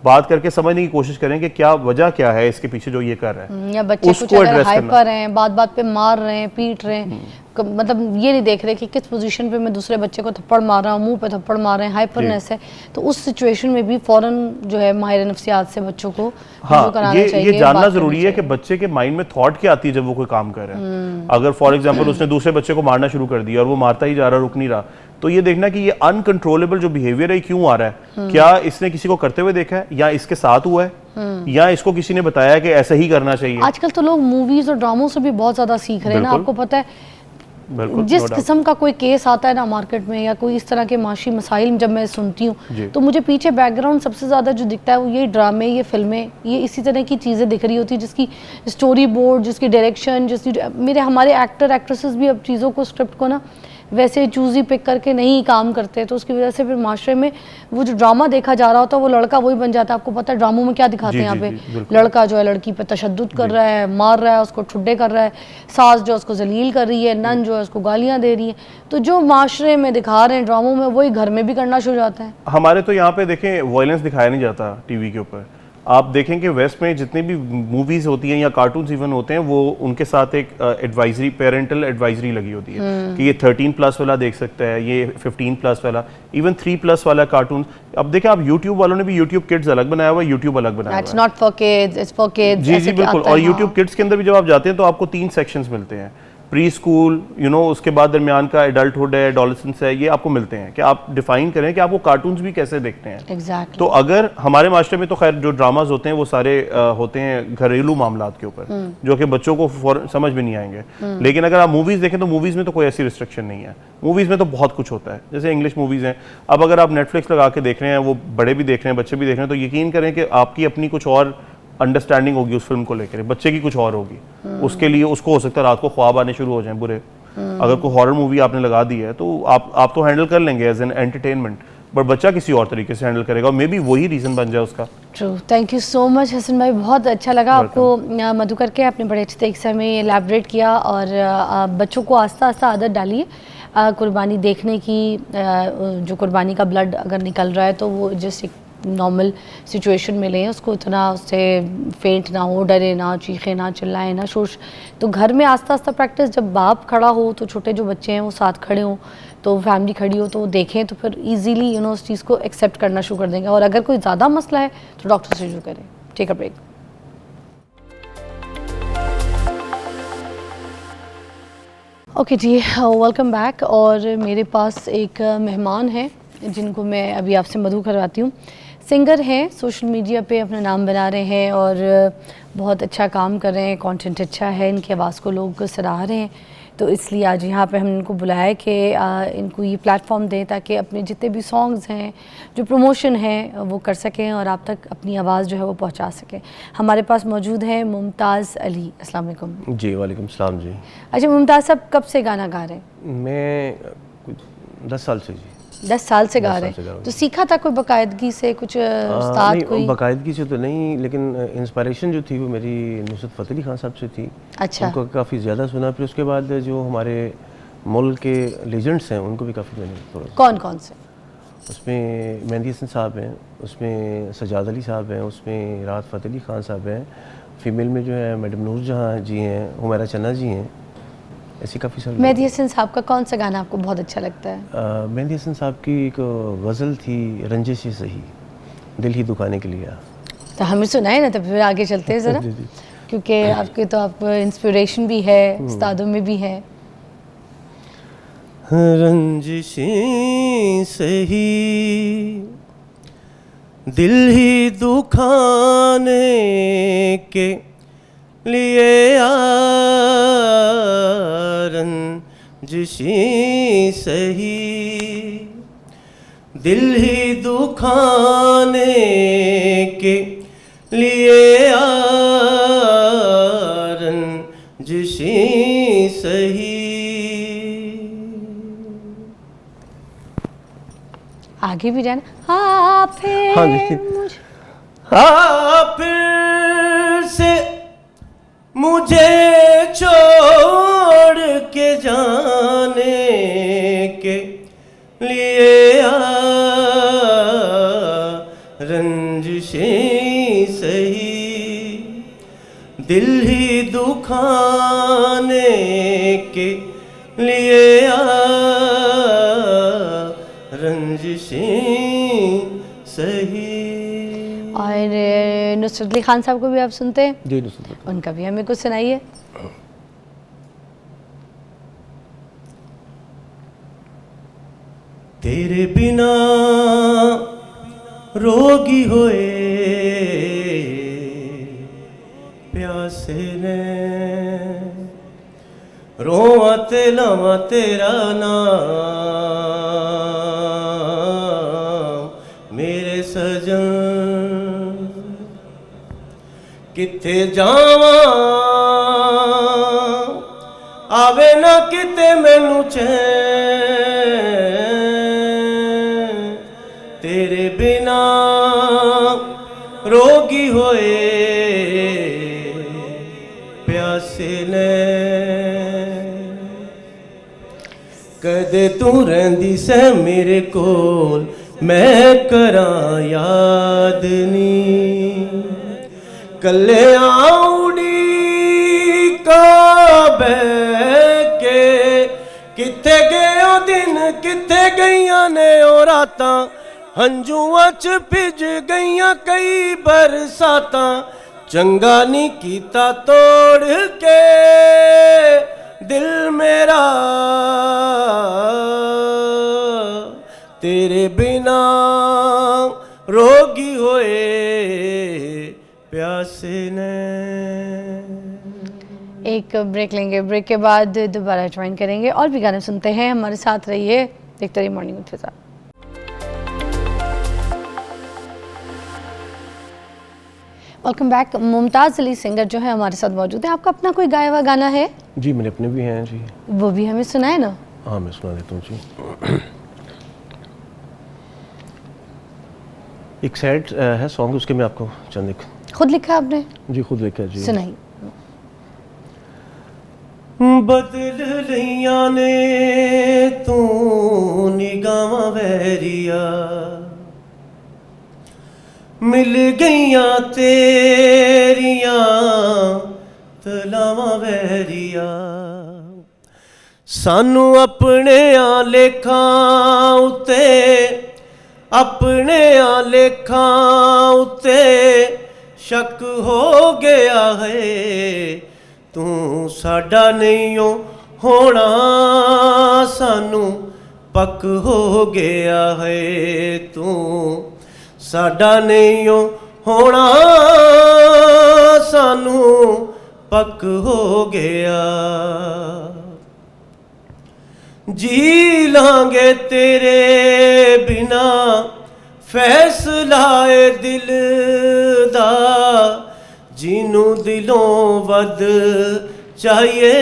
बात करके समझने की कोशिश करें कि क्या वजह क्या है इसके पीछे जो ये कर रहा है। या बच्चे कुछ अगर हाइपर हैं, बात बात पे मार रहे हैं, पीट रहे हैं, मतलब ये नहीं देख रहे कि किस पोजीशन पे मैं दूसरे बच्चे को थप्पड़ मार रहा हूँ, मुंह पे थप्पड़ मार रहे हैं, हाइपरनेस है, तो उस सिचुएशन में भी फौरन जो है माहिर नफ्सियात से बच्चों को कराना चाहिए। ये जानना जरूरी है कि बच्चे के माइंड में थॉट क्या आती है जब वो कोई काम कर रहा है। अगर फॉर एग्जाम्पल उसने दूसरे बच्चे को मारना शुरू कर दिया और वो मारता ही जा रहा, रुक नहीं रहा, तो ये देखना कि ये अनकंट्रोलेबल जो बिहेवियर है क्यों आ रहा है। क्या इसने किसी को करते हुए देखा है, या इसके साथ हुआ है, या इसको किसी ने बताया कि ऐसा ही करना चाहिए। आजकल तो लोग मूवीज और ड्रामों से भी बहुत ज्यादा सीख रहे हैं ना, आपको पता है, जिस किस्म का कोई केस आता है ना मार्केट में या कोई इस तरह के माशी मसाइल जब मैं सुनती हूँ, तो मुझे पीछे बैकग्राउंड सबसे ज़्यादा जो दिखता है वो ये ड्रामे, ये फिल्में, ये इसी तरह की चीज़ें दिख रही होती है, जिसकी स्टोरी बोर्ड, जिसकी डायरेक्शन, हमारे एक्टर एक्ट्रेसेस भी अब चीज़ों को, स्क्रिप्ट को ना वैसे चूज़ी पिक करके नहीं काम करते, तो उसकी वजह से फिर माशरे में वो जो ड्रामा देखा जा रहा होता है वो लड़का वही बन जाता है। आपको पता है ड्रामों में क्या दिखाते हैं यहाँ पे, लड़का जो है लड़की पे तशद्दुद कर रहा है, मार रहा है, उसको ठुड्डे कर रहा है, सास जो उसको जलील कर रही है, नन जो है उसको गालियाँ दे रही है। तो जो माशरे में दिखा रहे हैं ड्रामों में वही घर में भी करना शुरू हो जाता है। हमारे तो यहाँ पे देखें वायलेंस दिखाया नहीं जाता टीवी के ऊपर। आप देखें कि वेस्ट में जितनी भी मूवीज़ होती हैं या कार्टून्स इवन होते हैं, वो उनके साथ एक एडवाइजरी, पेरेंटल एडवाइजरी लगी होती है कि ये 13+ वाला देख सकता है, ये 15+ वाला, इवन 3+ वाला कार्टून। अब देखें आप यूट्यूब वालों ने भी यूट्यूब किड्स अलग बनाया हुआ है, यूट्यूब अलग बनाया हुआ है। It's not for kids, it's for kids. जी बिल्कुल। और यूट्यूब किड्स के अंदर भी जब आप जाते हैं तो आपको 3 सेक्शंस मिलते हैं, प्री स्कूल, उसके बाद दरमियान का एडल्टहुड है, एडोलेसेंस है, ये आपको मिलते हैं कि आप डिफाइन करें कि आपको कार्टून्स भी कैसे देखते हैं। Exactly. तो अगर हमारे माशरे में तो खैर जो ड्रामाज होते हैं वो सारे होते हैं घरेलू मामलात के ऊपर, जो कि बच्चों को समझ में नहीं आएंगे। लेकिन अगर आप मूवीज़ देखें तो मूवीज़ में तो कोई ऐसी रिस्ट्रिक्शन नहीं है, मूवीज़ में तो बहुत कुछ होता है। जैसे इंग्लिश मूवीज़ हैं, अब अगर आप नेटफ्लिक्स लगा के देख रहे हैं, वो बड़े भी देख रहे हैं, बच्चे भी देख रहे हैं, तो यकीन करें कि आपकी अपनी कुछ और अंडरस्टैंडिंग होगी उस फिल्म को लेकर, बच्चे की कुछ और होगी। उसके लिए उसको हो सकता है रात को ख्वाब आने शुरू हो जाएं बुरे। अगर कोई हॉरर मूवी आपने लगा दी है तो आप तो हैंडल कर लेंगे एज एन एंटरटेनमेंट, बट बच्चा किसी और तरीके से हैंडल करेगा, मे बी वही रीज़न बन जाए उसका। True. Thank you so much Hasan भाई, बहुत अच्छा लगा आपको मधु करके, आपने बड़े अच्छे तरीके से हमें एलैबोरेट किया। और बच्चों को आस्ता आस्ता आदत डालिए कुर्बानी देखने की। जो कुर्बानी का ब्लड अगर निकल रहा है तो वो जस्ट एक नॉर्मल सिचुएशन में लें, उसको इतना उससे फेंट ना हो, डरे ना, चीखे ना, चिल्लाए ना, शोर। तो घर में आस्ता आस्ता प्रैक्टिस, जब बाप खड़ा हो तो छोटे जो बच्चे हैं वो साथ खड़े हों, तो फैमिली खड़ी हो तो वो देखें, तो फिर इजीली उस चीज़ को एक्सेप्ट करना शुरू कर देंगे। और अगर कोई ज़्यादा मसला है तो डॉक्टर से शुरू करें। Take a break. Okay ji, welcome back. और मेरे पास एक मेहमान है जिनको मैं अभी आपसे मधु करवाती हूँ। सिंगर हैं, सोशल मीडिया पे अपना नाम बना रहे हैं और बहुत अच्छा काम कर रहे हैं, कंटेंट अच्छा है, इनकी आवाज़ को लोग सराह रहे हैं। तो इसलिए आज यहाँ पे हमने इनको बुलाया है कि इनको ये प्लेटफॉर्म दें ताकि अपने जितने भी सॉन्ग्स हैं, जो प्रमोशन है वो कर सकें और आप तक अपनी आवाज़ जो है वो पहुँचा सकें। हमारे पास मौजूद है मुमताज़ अली। अस्सलाम वालेकुम। जी वालेकुम सलाम जी। अच्छा मुमताज़ साहब, कब से गाना गा रहे हैं? मैं कुछ 10 साल से जी। 10 साल से गा रहे हैं, तो सीखा था कोई बाकायदगी से, कुछ उस्ताद कोई? बाकायदगी से तो नहीं, लेकिन इंस्पिरेशन जो थी वो मेरी नुसरत फ़तेह अली खान साहब से थी। अच्छा। उनको काफ़ी ज़्यादा सुना, फिर उसके बाद जो हमारे मुल्क के लेजेंड्स हैं उनको भी काफ़ी मैंने थोड़ा। कौन कौन से? उसमें मेहंदी हसन साहब हैं, उसमें सजाद अली साहब हैं, उसमें राहत फ़तेह अली खान साहब हैं, फीमेल में जो है मैडम नूर जहाँ जी हैं, हुमैरा चन्ना जी हैं, ऐसी काफ़ी सारी। मेहंदी हसन साहब का कौन सा गाना आपको बहुत अच्छा लगता है? मेहंदी हसन साहब की एक गज़ल थी, रंजिश सही दिल ही दुखाने के लिए। तो हमें सुनाए ना, तो फिर आगे चलते हैं ज़रा। क्योंकि आपके तो आप इंस्पिरेशन भी है, उस्तादों में भी है। रंजिशें सही दिल ही दुखाने के लिए रंजिशें सही दिल ही दुखाने के लिए रंजिशें सही। आगे भी जाना। हाँ फिर हाँ जी। फिर से मुझे छोड़ के जाने के लिए रंजिशें सही दिल ही दुखाने के लिए रंजिशें सही। और नुसरत अली खान साहब को भी आप सुनते हैं? जी नुसरत। उनका भी हमें कुछ सुनाइए। तेरे बिना रोगी होए प्यासे ने रोआ ते लावा तेरा नाम मेरे सजन किथे जावा आवे ना किते मैनू चैन तेरे बिना रोगी होए प्यासे ने कदे तू रहिंदी सै मेरे कोल मैं करां याद नी कल्ले आउड़ी का के किथे गए ओ दिन किथे गईयां ने ओ रातां हंजुआं च भिज गईयां कई बरसातां चंगा नी कीता तोड़ के दिल मेरा तेरे बिना रोगी होए प्यासे ने। एक ब्रेक लेंगे, ब्रेक के बाद दोबारा ज्वाइन करेंगे और भी गाने सुनते हैं। हमारे साथ रहिए, देखते रहिए morning with Fiza. Welcome back. Mumtaz Ali singer जो है हमारे साथ मौजूद है। आपका अपना कोई गाया हुआ गाना है? जी मेरे अपने भी हैं जी। वो भी हमें सुनाए ना। हाँ मैं सुना देता हूँ जी। एक सैड है सॉन्ग, उसके मैं आपको चंद एक खुद लिखा आपने? जी खुद लिखा जी। सुनाइए। बदल लिया ने तू निगाहां वैरिया मिल गईयां तेरियां तलावां वैरिया सानू अपने लेखां उत्ते अपने लेखां उत्ते शक हो गया है तू साडा नहीं होना सानू पक हो गया है तू साडा नहीं होना सानू पक हो गया जी लांगे तेरे बिना फैसला ए दिल दा जिनू दिलों वद चाहिए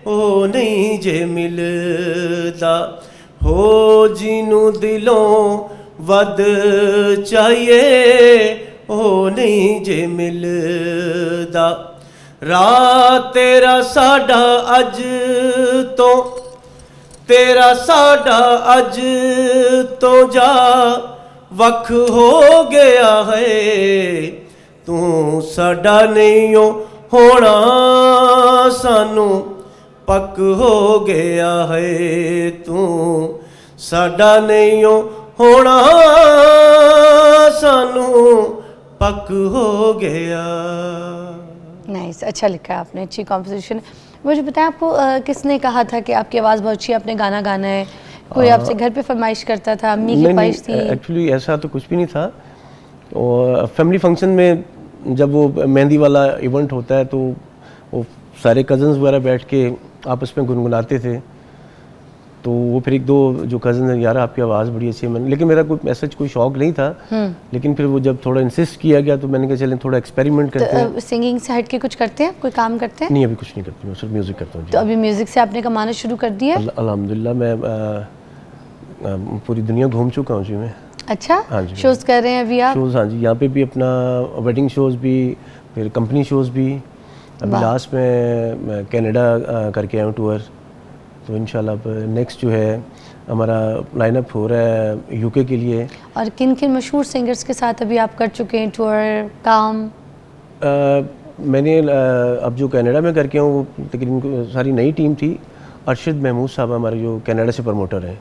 ओ नहीं जे मिलदा हो जिनू दिलों वद चाहिए ओ नहीं जे मिलदा रात तेरा साडा अज तो तेरा साडा अज तो जा वख हो गया है तू साडा नहीं होना सानू पक हो गया है तू साडा नहीं होना सानू पक हो गया। नाइस, अच्छा लिखा है आपने, अच्छी कॉम्पोजिशन। मुझे बताएं आपको किसने कहा था कि आपकी आवाज़ बहुत अच्छी है, आपने गाना गाना है? कोई आपसे घर पे फरमाइश करता था, अम्मी की ख्वाहिश थी? एक्चुअली ऐसा तो कुछ भी नहीं था। और फैमिली फंक्शन में जब वो मेहंदी वाला इवेंट होता है तो वो सारे कज़न्स वगैरह बैठ के आपस में गुनगुनाते थे, तो वो फिर एक दो जो कज़न है, यार आपकी आवाज़ बड़ी अच्छी है। मैंने लेकिन मेरा कोई ऐसा कोई शौक नहीं था, लेकिन फिर वो जब थोड़ा इंसिस्ट किया गया तो मैंने कहा चलें थोड़ा एक्सपेरिमेंट करते हैं। सिंगिंग से हट के कुछ करते हैं, कोई काम करते हैं? नहीं अभी कुछ नहीं करती, मैं सिर्फ म्यूज़िक करता हूँ। तो अभी म्यूज़िक से आपने कमाना शुरू कर दिया? अल्हम्दुलिल्लाह मैं पूरी दुनिया घूम चुका हूँ जी मैं। अच्छा, हाँ जी, शोज़ कर रहे हैं अभी आप? शोज़, हाँ जी, यहाँ पे भी अपना वेडिंग शोज़ भी, फिर कंपनी शोज़ भी। अभी लास्ट में मैं कनाडा करके आया हूँ टूर, तो इंशाल्लाह अब नेक्स्ट जो है हमारा लाइनअप हो रहा है यूके के लिए। और किन किन मशहूर सिंगर्स के साथ अभी आप कर चुके हैं टूर काम? मैंने अब जो कनाडा में करके हूँ वो तकरीबन सारी नई टीम थी। अरशद महमूद साहब हमारे जो कनाडा से प्रमोटर हैं,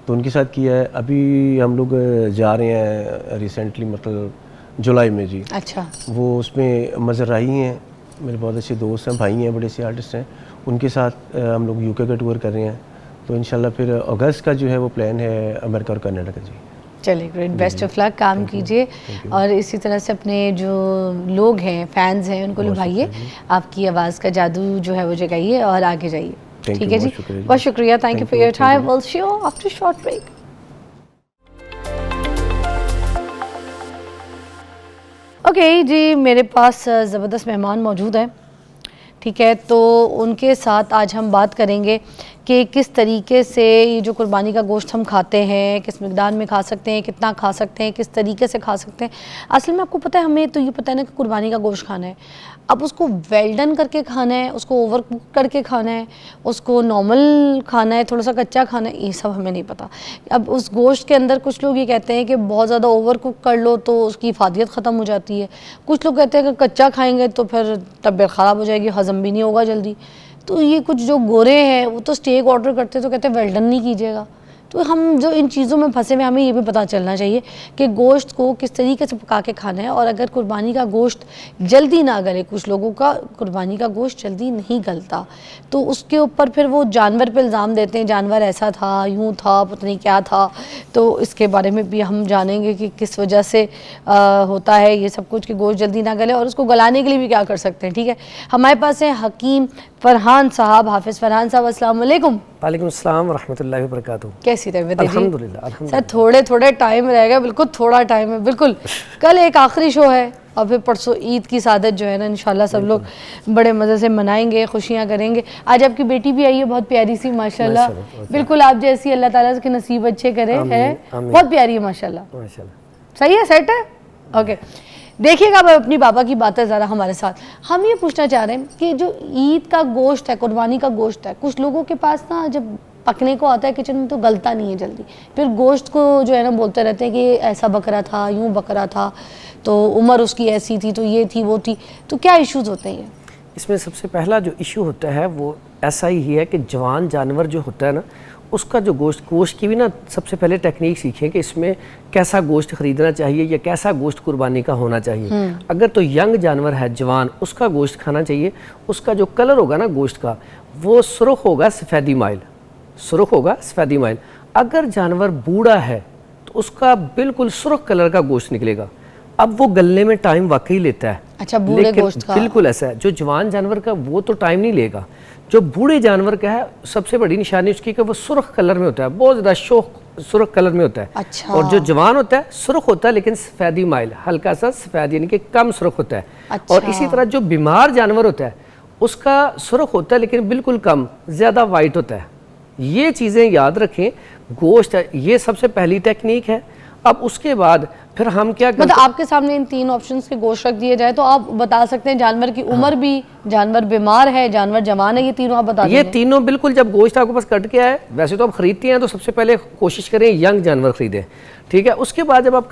तो उनके साथ किया है। अभी हम लोग जा रहे हैं रिसेंटली, मतलब जुलाई में जी। अच्छा, वो उसमें मज़र राही हैं, मेरे बहुत अच्छे दोस्त हैं, भाई हैं, बड़े से आर्टिस्ट हैं, उनके साथ हम लोग यूके का टूर कर रहे हैं। तो इंशाल्लाह फिर अगस्त का जो है वो प्लान है अमेरिका और कनाडा का जी। चलिए ग्रेट, बेस्ट ऑफ लक, काम कीजिए और इसी तरह से अपने जो लोग हैं, फैंस हैं, उनको लुभाइए, आपकी आवाज़ का जादू जो है वो जगाइए और आगे जाइए। ठीक है जी, बहुत शुक्रिया, thank you for your time. Will see you after short break. Okay जी, मेरे पास ज़बरदस्त मेहमान मौजूद हैं, ठीक है, तो उनके साथ आज हम बात करेंगे कि किस तरीके से ये जो कुर्बानी का गोश्त हम खाते हैं, किस मिकदार में खा सकते हैं, कितना खा सकते हैं, किस तरीके से खा सकते हैं। असल में आपको पता है, हमें तो ये पता है ना कि कुर्बानी का गोश्त खाना है, अब उसको वेल डन करके खाना है, उसको ओवर कुक करके खाना है, उसको नॉर्मल खाना है, थोड़ा सा कच्चा खाना है, ये सब हमें नहीं पता। अब उस गोश्त के अंदर कुछ लोग ये कहते हैं कि बहुत ज़्यादा ओवर कुक कर लो तो उसकी इफादियत ख़त्म हो जाती है, कुछ लोग कहते हैं कि कच्चा खाएंगे तो फिर तबीयत ख़राब हो जाएगी, हज़म भी नहीं होगा जल्दी। तो ये कुछ जो गोरे हैं वो तो स्टेक ऑर्डर करते तो कहते हैं वेल डन नहीं कीजिएगा। तो हम जो इन चीज़ों में फंसे हुए, हमें ये भी पता चलना चाहिए कि गोश्त को किस तरीके से पका के खाना है। और अगर कुर्बानी का गोश्त जल्दी ना गले, कुछ लोगों का कुर्बानी का गोश्त जल्दी नहीं गलता, तो उसके ऊपर फिर वो जानवर पे इल्ज़ाम देते हैं, जानवर ऐसा था, यूँ था, पता नहीं क्या था। तो इसके बारे में भी हम जानेंगे कि किस वजह से होता है ये सब कुछ, कि गोश्त जल्दी ना गले और उसको गलाने के लिए भी क्या कर सकते हैं। ठीक है, हमारे पास है हकीम फरहान साहब, हाफिज़ फरहान साहब, अस्सलाम वालेकुम। वालेकुम अस्सलाम व रहमतुल्लाहि व बरकातुहू। कैसी तबीयत है जी? अल्हम्दुलिल्लाह। सर थोड़े थोड़े टाइम रह गया, बिल्कुल थोड़ा टाइम है, बिल्कुल। कल एक आखिरी शो है और फिर परसों ईद की सादत जो है ना, इंशाल्लाह सब लोग बड़े मज़े से मनाएंगे, खुशियाँ करेंगे। आज आपकी बेटी भी आई है, बहुत प्यारी सी माशाल्लाह, बिल्कुल आप जैसी, अल्लाह ताला के नसीब अच्छे करे, है बहुत प्यारी है माशाल्लाह। सही है, सेट है, ओके। देखिएगा, अब अपनी बाबा की बात है ज़रा हमारे साथ। हम ये पूछना चाह रहे हैं कि जो ईद का गोश्त है, कुर्बानी का गोश्त है, कुछ लोगों के पास ना जब पकने को आता है किचन में तो गलता नहीं है जल्दी, फिर गोश्त को जो है ना बोलते रहते हैं कि ऐसा बकरा था, यूँ बकरा था, तो उम्र उसकी ऐसी थी, तो ये थी, वो थी। तो क्या इश्यूज़ होते हैं? इसमें सबसे पहला जो इशू होता है वो ऐसा ही है कि जवान जानवर जो होता है ना, उसका जो गोश्त की भी ना सबसे पहले टेक्निक सीखें कि इसमें कैसा गोश्त ख़रीदना चाहिए या कैसा गोश्त कुर्बानी का होना चाहिए। अगर तो यंग जानवर है, जवान, उसका गोश्त खाना चाहिए। उसका जो कलर होगा ना गोश्त का, वो सुर्ख होगा, सफ़ेदी माइल, सुर्ख होगा, सफ़ेदी माइल। अगर जानवर बूढ़ा है तो उसका बिल्कुल सुर्ख कलर का गोश्त निकलेगा। अब वो गलने में टाइम वाकई लेता है। अच्छा, बूढ़े गोश्त का बिल्कुल ऐसा है। जो जवान जानवर का वो तो टाइम नहीं लेगा, जो बूढ़े जानवर का है सबसे बड़ी निशानी उसकी कि वो सुर्ख कलर में होता है, बहुत ज़्यादा सुर्ख कलर में होता है। अच्छा। और जो जवान होता है सुर्ख होता है लेकिन सफ़ेदी माइल, हल्का सा सफ़ेद, यानी कि कम सुर्ख होता है। अच्छा। और इसी तरह जो बीमार जानवर होता है उसका सुर्ख होता है लेकिन बिल्कुल कम, ज़्यादा वाइट होता है। ये चीज़ें याद रखें। गोश्त है, ये सबसे पहली टेक्निक है। अब उसके बाद फिर हम क्या करते मतलब आपके सामने इन तीन ऑप्शंस के गोश्त रख दिए जाए तो आप बता सकते हैं जानवर की उम्र भी, जानवर बीमार है, जानवर जवान है, ये तीनों आप बता ये तीनों बिल्कुल। जब गोश्त आपके पास कट के आए, वैसे तो आप खरीदते हैं तो सबसे पहले कोशिश करें यंग जानवर खरीदें, ठीक है। उसके बाद जब आप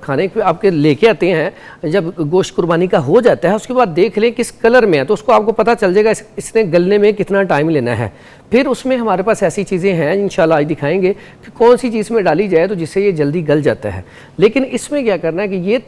खाने पे आपके लेके आते हैं, जब गोश्त कुर्बानी का हो जाता है, उसके बाद देख लें किस कलर में है, तो उसको आपको पता चल जाएगा इसने गलने में कितना टाइम लेना है। फिर उसमें हमारे पास ऐसी चीज़ें हैं, इंशाल्लाह आज दिखाएंगे कि कौन सी चीज़ में डाली जाए तो जिससे ये जल्दी गल जाता है। लेकिन इसमें क्या करना है कि ये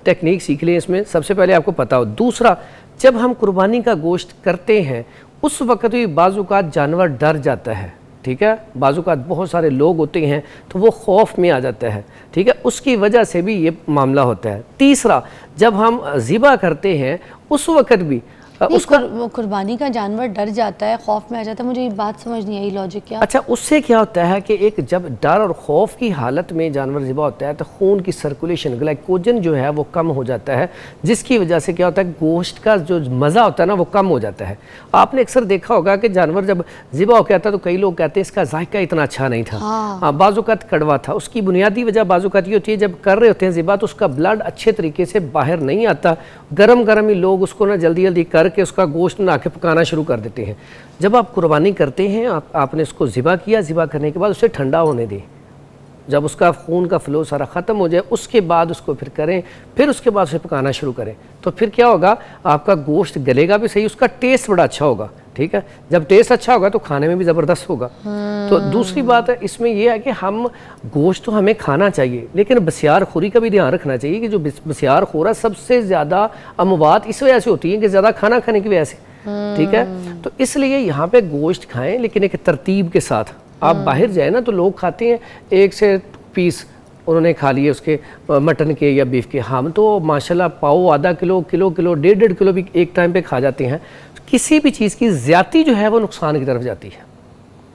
टेक्निक सीख लें, इसमें सबसे पहले आपको पता हो। दूसरा, जब हम कुर्बानी का गोश्त करते हैं उस वक्त भी बाज़-औक़ात जानवर डर जाता है, ठीक है। बाज़-औक़ात बहुत सारे लोग होते हैं तो वो खौफ में आ जाता है, ठीक है, उसकी वजह से भी ये मामला होता है। तीसरा, जब हम ज़िबा करते हैं उस वक्त भी उसका कुर्बानी का जानवर डर जाता है, खौफ में आ जाता है, मुझे ये बात समझ नहीं आई, लॉजिक क्या? अच्छा, उससे क्या होता है कि एक जब डर और खौफ की हालत में जानवर ज़िबा होता है तो खून की सर्कुलेशन, ग्लाइकोजन जो है वो कम हो जाता है, जिसकी वजह से क्या होता है गोश्त का जो मज़ा होता है ना वो कम हो जाता है। आपने अक्सर देखा होगा कि जानवर जब ज़िबा हो गया था तो कई लोग कहते हैं इसका जायका इतना अच्छा नहीं था, हाँ, बाज़-औक़ात कड़वा था। उसकी बुनियादी वजह बाज़-औक़ात ये होती है जब कर रहे होते हैं ज़िबा तो उसका ब्लड अच्छे तरीके से बाहर नहीं आता, गरम गरम ही लोग उसको ना जल्दी जल्दी करके उसका गोश्त बना के पकाना शुरू कर देते हैं। जब आप कुर्बानी करते हैं, आपने उसको ज़िबा किया, ज़िबा करने के बाद उसे ठंडा होने दें, जब उसका खून का फ्लो सारा ख़त्म हो जाए उसके बाद उसको फिर करें, फिर उसके बाद उसे पकाना शुरू करें। तो फिर क्या होगा, आपका गोश्त गलेगा भी सही, उसका टेस्ट बड़ा अच्छा होगा, ठीक है। जब टेस्ट अच्छा होगा तो खाने में भी ज़बरदस्त होगा। तो दूसरी बात है इसमें यह है कि हम गोश्त तो हमें खाना चाहिए लेकिन बसियार खोरी का भी ध्यान रखना चाहिए कि जो बसियार खोरा सबसे ज़्यादा अमवात इस वजह से होती है कि ज़्यादा खाना खाने की वजह से, ठीक है। तो इसलिए यहाँ पे गोश्त खाएं लेकिन एक तरतीब के साथ। आप बाहर जाए ना तो लोग खाते हैं 1 से पीस उन्होंने खा लिए उसके मटन के या बीफ के, हम तो माशाल्लाह पाव आधा किलो, किलो 1.5 किलो भी एक टाइम पे खा जाते हैं। किसी भी चीज़ की ज़्यादती जो है वो नुकसान की तरफ जाती है,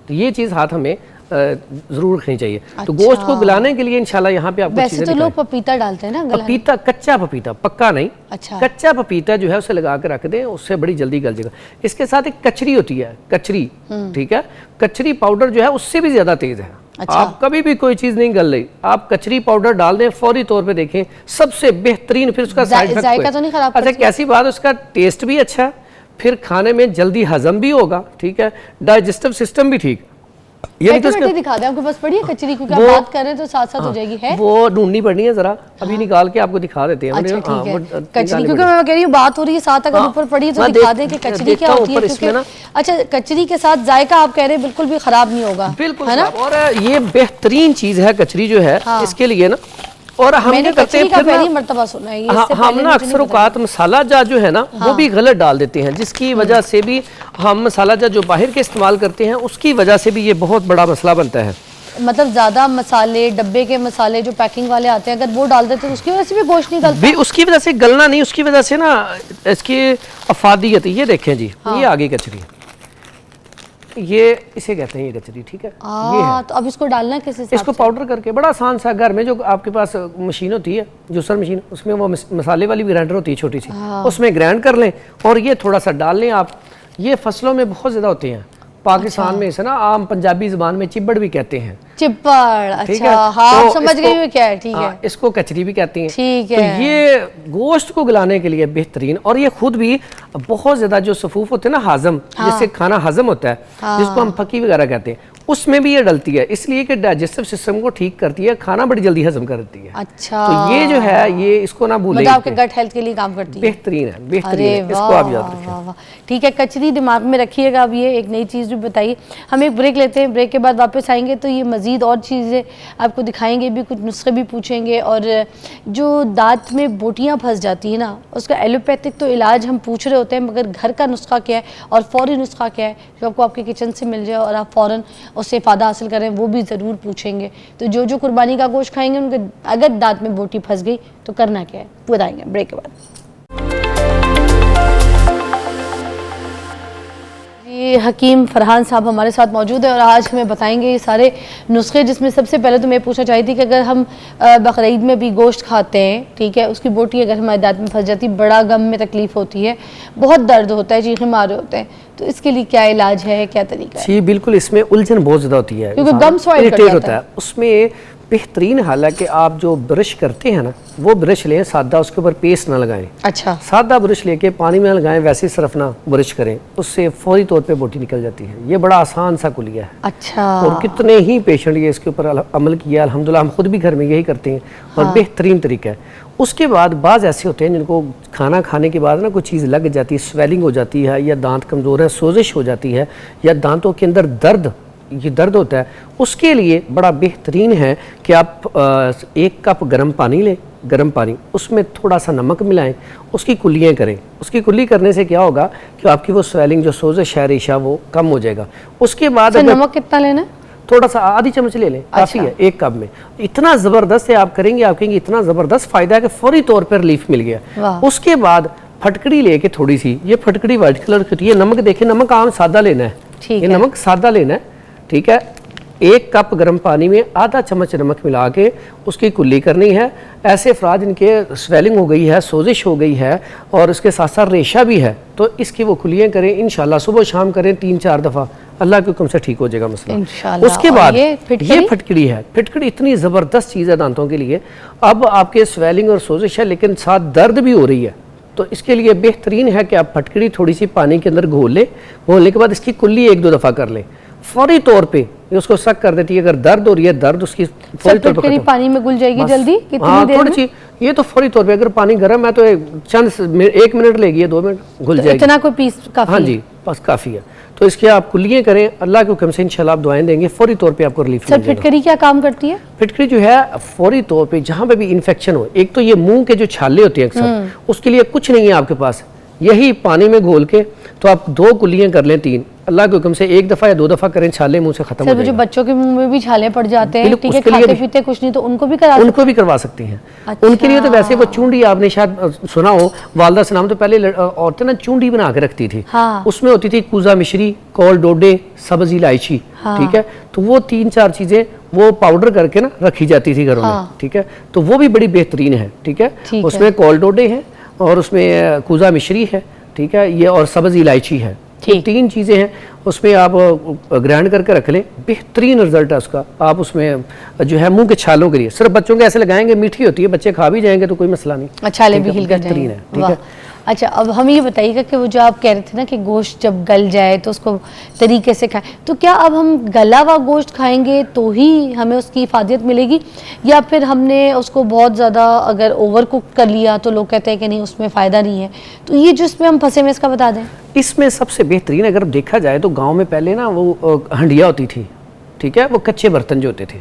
तो ये चीज़ हाथ हमें ज़रूर रखनी चाहिए। तो अच्छा। गोश्त को गलाने के लिए इंशाल्लाह यहाँ पे आपको वैसे चीज़ें तो लोग दिखाएं। पपीता डालते हैं ना गलाने? पपीता, कच्चा पपीता, पक्का नहीं, अच्छा। कच्चा पपीता जो है उसे लगा के रख दें, उससे बड़ी जल्दी गल जाएगा। इसके साथ एक कचरी होती है, कचरी, ठीक है, कचरी पाउडर जो है उससे भी ज़्यादा तेज़ है। अच्छा। आप कभी भी कोई चीज़ नहीं गल रही, आप कचरी पाउडर डाल दें, फौरी तौर पे देखें सबसे बेहतरीन, फिर उसका साइड इफेक्ट जायका तो नहीं खराब अच्छा करती? कैसी बात, उसका टेस्ट भी अच्छा है, फिर खाने में जल्दी हजम भी होगा, ठीक है, डाइजेस्टिव सिस्टम भी ठीक। ये नहीं कि ऑटोमेटिक उसका दिखा दे, आपके पास पड़ी है कचरी, क्योंकि आप वो- बात कर रहे हैं तो साथ साथ हो जाएगी है। वो ढूंढनी पड़नी है जरा, अभी निकाल के आपको दिखा देते हैं। अच्छा हाँ, ठीक है, वो कचरी, निकालनी क्योंकि पड़ेगी। मैं कह रही हूँ बात हो रही है साथ, अगर हाँ, ऊपर पड़ी है तो मैं दिखा दें कि कचरी देखता क्या हूँ होती है, ऊपर इसमें क्योंकि ना। अच्छा कचरी के साथ जायका आप कह रहे हैं बिल्कुल भी खराब नहीं होगा, बिल्कुल है ना? साहब, और ये बेहतरीन चीज है कचरी जो है, हाँ। इसके लिए ना, और हम मैंने ये करते हैं कचरी का फिर पहली ना, मर्तबा सुना है ये, हाँ, इससे हम पहले ना मुझे नहीं अक्सर पता औकात मसाला जात जो है ना वो भी गलत डाल देते हैं, जिसकी वजह से भी हम मसाला जात जो बाहर के इस्तेमाल करते हैं उसकी वजह से भी ये बहुत बड़ा मसला बनता है। था। मतलब ज्यादा मसाले, डब्बे के मसाले जो पैकिंग वाले आते हैं, अगर वो डाल देते तो उसकी वजह से भी गोश्त नहीं गलता। भी उसकी वजह से गलना नहीं, उसकी वजह से ना इसकी अफादियत, ये देखें जी, ये आगे कचरी, ये इसे कहते हैं ये कचरी, ठीक है, ये है। तो अब इसको डालना किस हिसाब इसको से? पाउडर करके बड़ा आसान सा, घर में जो आपके पास मशीन होती है, जूसर मशीन, उसमें वो मसाले वाली भी ग्राइंडर होती है छोटी सी, उसमें ग्राइंड कर लें और ये थोड़ा सा डाल लें आप। ये फसलों में बहुत ज़्यादा होते हैं, पाकिस्तान में इसे ना आम पंजाबी ज़बान में चिब्बड़ भी कहते हैं, चिप्पड़, ठीक अच्छा है। हाँ तो समझ गई इसको- मैं क्या है, ठीक हाँ, है। इसको कचरी भी कहती हैं। ठीक तो है। ये गोश्त को गलाने के लिए बेहतरीन, और ये खुद भी बहुत ज्यादा जो सफूफ होते हैं ना हाजम, जिससे खाना हजम होता है, जिसको हम फकी वगैरह कहते हैं, उसमें भी ये डलती है, इसलिए कि डाइजेस्टिव सिस्टम को ठीक करती है, खाना बड़ी जल्दी हजम कर देती है। अच्छा, तो ये जो है ये इसको ना भूलें, मतलब आपके गट हेल्थ के लिए काम करती है। बेहतरीन है, बेहतरीन अरे है, इसको वाह, आप याद वाह, रखें। वाह, वाह। ठीक है, कचरी दिमाग में रखिएगा। अब ये एक नई चीज़ भी बताइए। हम एक ब्रेक लेते हैं, ब्रेक के बाद वापस आएंगे तो ये मज़ीद और चीज़ें आपको दिखाएंगे भी, कुछ नुस्खे भी पूछेंगे, और जो दांत में बोटियाँ फंस जाती है ना, उसका एलोपैथिक तो इलाज हम पूछ रहे होते हैं, मगर घर का नुस्खा क्या है और फौरी नुस्खा क्या है जो आपको आपके किचन से मिल जाए और आप फ़ौरन उससे फ़ायदा हासिल करें, वो भी ज़रूर पूछेंगे। तो जो जो कुर्बानी का गोश्त खाएंगे उनके अगर दांत में बोटी फंस गई तो करना क्या है, बताएंगे ब्रेक के बाद। ये हकीम फरहान साहब हमारे साथ मौजूद है और आज हमें बताएंगे ये सारे नुस्खे, जिसमें सबसे पहले तो मैं पूछना चाहती थी कि अगर हम बकरीद में भी गोश्त खाते हैं, ठीक है, उसकी बोटी अगर हमारे दांत में फंस जाती, बड़ा गम में तकलीफ होती है, बहुत दर्द होता है, चीखें मारे होते हैं, तो इसके लिए क्या इलाज है, क्या तरीका है? जी बिल्कुल, इसमें उलझन बहुत ज़्यादा होती है, क्योंकि गम स्वाइल कर इरिटेट जाता होता है उसमें। बेहतरीन हाल है कि आप जो ब्रश करते हैं ना, वो ब्रश लें सादा, उसके ऊपर पेस्ट ना लगाएं, अच्छा, सादा ब्रश लेके पानी में लगाएं, वैसे सिर्फ ना ब्रश करें, उससे फौरी तौर पे बोटी निकल जाती है। ये बड़ा आसान सा कुलिया है, अच्छा, और कितने ही पेशेंट ये इसके ऊपर अमल किया, अल्हम्दुलिल्लाह हम खुद भी घर में यही करते हैं, और बेहतरीन तरीका है। उसके बाद बाज़ ऐसे होते हैं जिनको खाना खाने के बाद ना कोई चीज़ लग जाती है, स्वेलिंग हो जाती है, या दांत कमज़ोर है, सोजिश हो जाती है, या दांतों के अंदर दर्द, ये दर्द होता है, उसके लिए बड़ा बेहतरीन है कि आप 1 कप गर्म पानी लें, गर्म पानी, उसमें थोड़ा सा नमक मिलाएं, उसकी कुल्लियाँ करें। उसकी कुल्ली करने से क्या होगा कि आपकी वो स्वेलिंग जो सोजिश है, रेशा, वो कम हो जाएगा। उसके बाद तो अगर नमक कितना लेना है? थोड़ा सा आधी चम्मच ले लें, काफ़ी है 1 कप में। इतना ज़बरदस्त है, आप करेंगे, आप कहेंगे इतना ज़बरदस्त फ़ायदा है कि फौरी तौर पर रिलीफ मिल गया। वाह। उसके बाद फटकड़ी लेके थोड़ी सी, ये फटकड़ी वाइट कलर की होती है, नमक देखें, नमक आम सादा लेना है, ठीक ये है। नमक सादा लेना है, ठीक है। 1 कप गर्म पानी में आधा चम्मच नमक मिला के उसकी कुल्ली करनी है। ऐसे अफराद जिनके स्वेलिंग हो गई है, सोजिश हो गई है, और उसके साथ साथ रेशा भी है, तो इसकी वो कुल्लियाँ करें, इंशाल्लाह सुबह शाम करें 3-4 दफ़ा, अल्लाह के हुक्म से ठीक हो जाएगा मसला इंशाल्लाह। उसके और बाद ये ये फटकड़ी है, फटकड़ी इतनी ज़बरदस्त चीज़ है दांतों के लिए। अब आपके स्वेलिंग और सोजिश है, लेकिन साथ दर्द भी हो रही है, तो इसके लिए बेहतरीन है कि आप फटकड़ी थोड़ी सी पानी के अंदर घोल लें, घोलने के बाद इसकी कुल्ली 1-2 दफ़ा कर लें, फौरी तौर पे ये उसको सक कर देती है। अगर दर्द हो रही है, दर्द उसकी फौरी तौर पे फटकड़ी खत्म। पानी में घुल जाएगी बस। जल्दी, कितनी हाँ, देर थोड़ी में? सी, ये तो फौरी तौर पे, अगर पानी गर्म है तो 1 मिनट लेगी, 2 मिनट घुल तो जाएगी। इतना कोई पीस काफी हाँ है? जी, बस काफ़ी है। तो इसके आप कुल्लियाँ करें, अल्लाह के हुक्म से इंशाल्लाह आप दुआएं देंगे, फौरी तौर पे आपको रिलीफ सर मिल जाएगा। फिटकरी क्या काम करती है? फिटकरी जो है फौरी तौर पे जहाँ पे भी इन्फेक्शन हो, एक तो ये मुंह के जो छाले होते हैं अक्सर, उसके लिए कुछ नहीं है आपके पास, यही पानी में घोल के तो आप 2 कुल्लियाँ कर लें 3, अल्लाह के हुक्म से 1 दफ़ा या 2 दफ़ा करें, छाले मुंह से खत्म हो सर, जो जाएगा। बच्चों के मुंह में भी छाले पड़ जाते हैं, बिल्कुल, ठीक है, उसके लिए खाते भी- पीते कुछ नहीं तो उनको भी करा उनको भी करवा सकती हैं। अच्छा। उनके लिए तो वैसे वो चूंडी, आपने शायद सुना हो, वालदा से नाम, तो पहले औरतें ना चूंडी बना के रखती थी। हाँ। उसमें होती थी कूजा मिश्री, कौल डोडे, सब्ज इलायची, हाँ। ठीक है, तो वो 3-4 चीजें वो पाउडर करके ना रखी जाती थी घरों में, हाँ। ठीक है, तो वो भी बड़ी बेहतरीन है, ठीक है। ठीक है। उसमें कौल डोडे हैं और उसमें कूजा मिश्री है, ठीक है, ये और सब्ज इलायची है, ठीक। ये 3 चीज़ें हैं। उसमें आप ग्राइंड करके रख लें, बेहतरीन रिजल्ट है उसका। आप उसमें जो है मुंह के छालों के लिए सिर्फ बच्चों के ऐसे लगाएंगे, मीठी होती है, बच्चे खा भी जाएंगे तो कोई मसला नहीं। छाले ठीक भी है, हिल कर बेहतरीन जाएंगे। है, ठीक वाह। है। अच्छा, अब हमें ये बताइएगा कि वो जो आप कह रहे थे ना कि गोश्त जब गल जाए तो उसको तरीके से खाएं, तो क्या अब हम गला हुआ गोश्त खाएंगे तो ही हमें उसकी इफादियत मिलेगी, या फिर हमने उसको बहुत ज़्यादा अगर ओवर कुक कर लिया तो लोग कहते हैं कि नहीं उसमें फ़ायदा नहीं है, तो ये जिसमें हम फंसे में इसका बता दें। इसमें सबसे बेहतरीन अगर देखा जाए तो गांव में पहले ना वो हंडिया होती थी, ठीक है, वो कच्चे बर्तन जो होते थे,